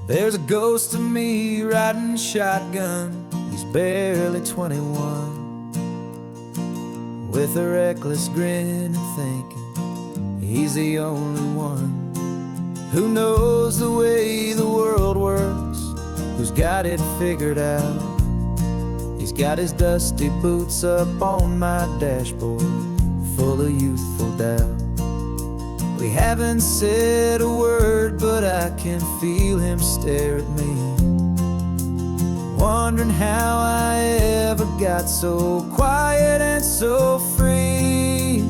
S1: There's a ghost of me riding shotgun. He's barely 21, with a reckless grin and thinking he's the only one who knows the way the world works, who's got it figured out. He's got his dusty boots up on my dashboard, full of youthful doubt. We haven't said a word, but I can feel him stare at me, wondering how I ever got so quiet and so free.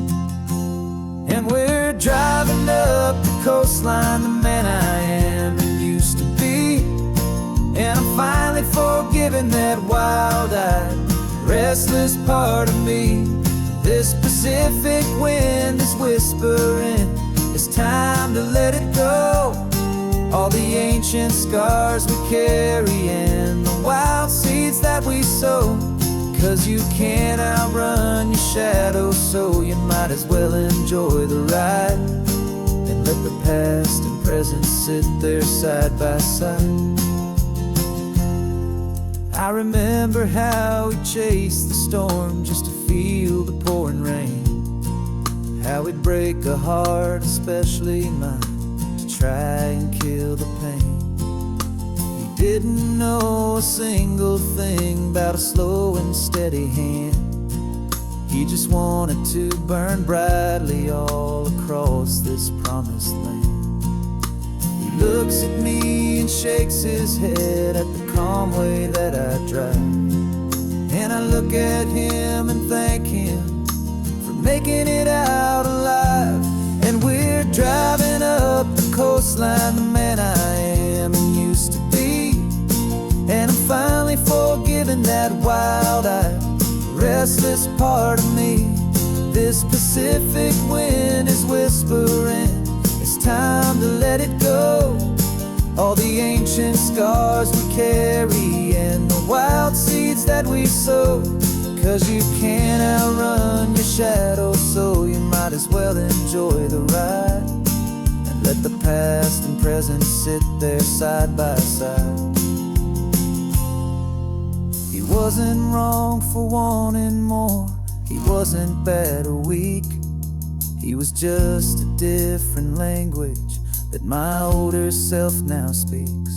S1: And we're driving up the coastline, the man I am and used to be. And I'm finally forgiving that wild-eyed, restless part of me. This Pacific wind is whispering, It's time to let it go. All the ancient scars we carry and the wild seeds that we sow. 'Cause you can't outrun your shadow, so you might as well enjoy the ride. And let the past and present sit there side by side. I remember how we chased the storm just to feel the pouring rain. How we'd break a heart, especially mine, to try and kill the pain. He didn't know a single thing about a slow and steady hand. He just wanted to burn brightly all across this promised land. He looks at me and shakes his head at the calm way that I drive. And I look at him and thank him for making it out alive. And we're driving up the coastline, the man I am and used to be. And I'm finally forgiving that wild-eyed, restless part of me. This Pacific wind is whispering, it's time to let it go. All the ancient scars we carry and the wild seeds that we sow. 'Cause you can't outrun your shadow, so you might as well enjoy the ride. And let the past and present sit there side by side. He wasn't wrong for wanting more. He wasn't bad or weak. He was just a different language that my older self now speaks.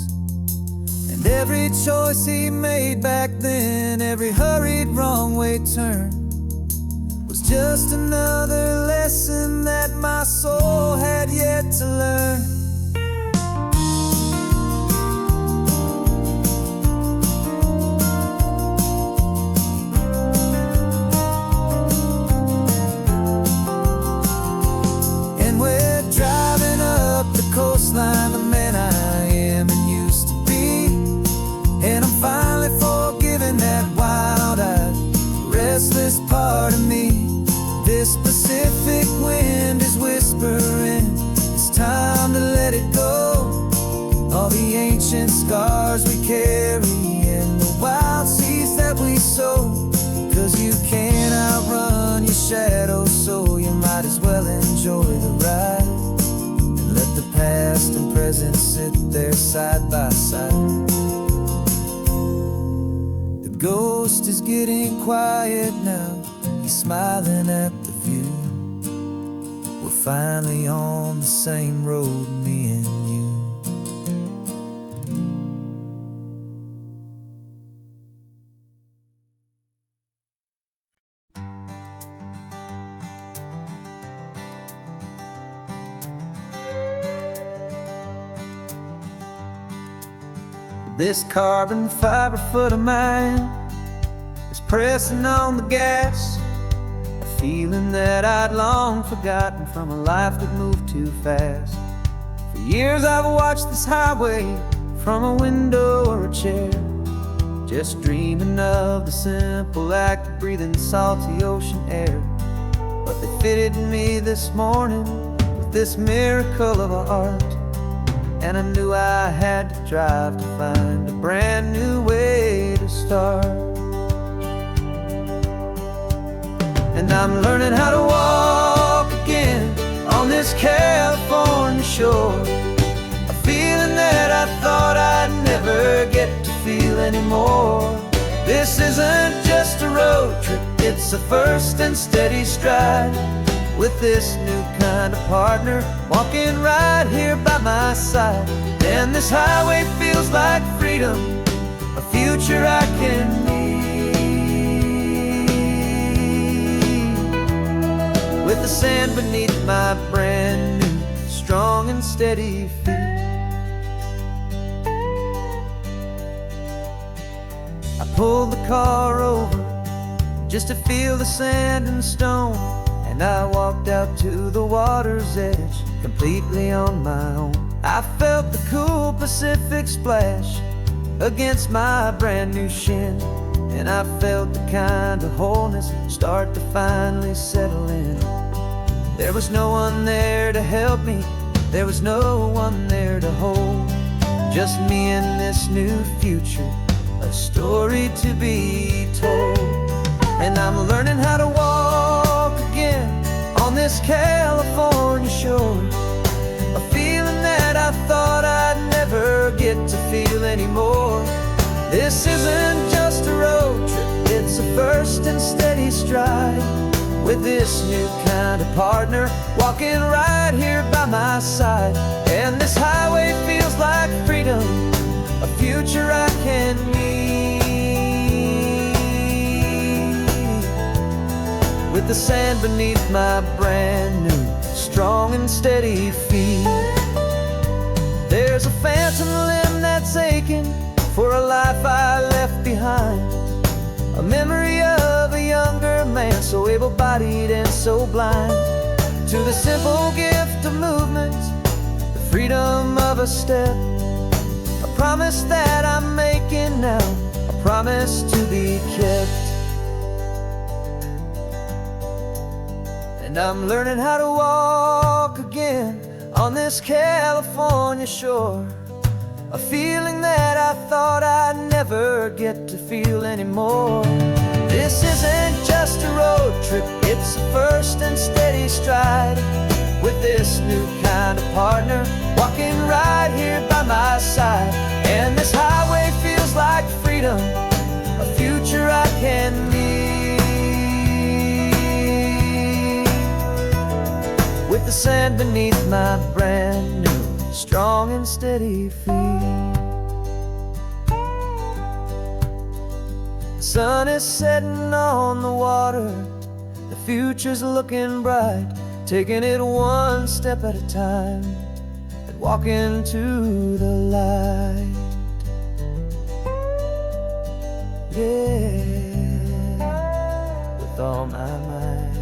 S1: And every choice he made back then, every hurried wrong way turn, was just another lesson that my soul had yet to learn. Coastline, the man I am and used to be. And I'm finally forgiving that wild-eyed, restless part of me. This Pacific wind is whispering, it's time to let it go. All the ancient scars we carry and the wild seeds that we sow. 'Cause you can't outrun your shadow, so you might as well enjoy the ride. Let the past and present sit there side by side. The ghost is getting quiet now. He's smiling at the view. We're finally on the same road, me and you. This carbon fiber foot of mine is pressing on the gas, a feeling that I'd long forgotten from a life that moved too fast. For years I've watched this highway from a window or a chair, just dreaming of the simple act of breathing salty ocean air. But they fitted me this morning with this miracle of art, and I knew I had to drive to find a brand new way to start. And I'm learning how to walk again on this California shore, a feeling that I thought I'd never get to feel anymore. This isn't just a road trip, it's a first and steady stride, with this new kind of partner walking right here by my side. And this highway feels like freedom, a future I can need. With the sand beneath my brand new, strong and steady feet. I pulled the car over just to feel the sand and stone, and I walked out to the water's edge, completely on my own. I felt the cool Pacific splash against my brand new shin, and I felt the kind of wholeness start to finally settle in.
S3: There was no one there to help me, there was no one there to hold. Just me and this new future, a story to be told. And I'm learning how to walk again on this California shore, a feeling that I thought I'd never get to feel anymore. This isn't just a road trip, it's a first and steady stride, with this new kind of partner walking right here by my side. And this highway feels like freedom, a future I can meet, with the sand beneath my brand new strong and steady feet. There's a phantom limb that's aching for a life I left behind, a memory of a younger man, so able-bodied and so blind, to the simple gift of movement, the freedom of a step, a promise that I'm making now, a promise to be kept. And I'm learning how to walk again on this California shore, a feeling that I thought I'd never get to feel anymore. This isn't just a road trip, it's a first and steady stride, with this new kind of partner walking right here by my side. And this highway feels like freedom, a future I can meet, with the sand beneath my brand new strong and steady feet. The sun is setting on the water, the future's looking bright, taking it one step at a time and walking to the light. Yeah, with all my might.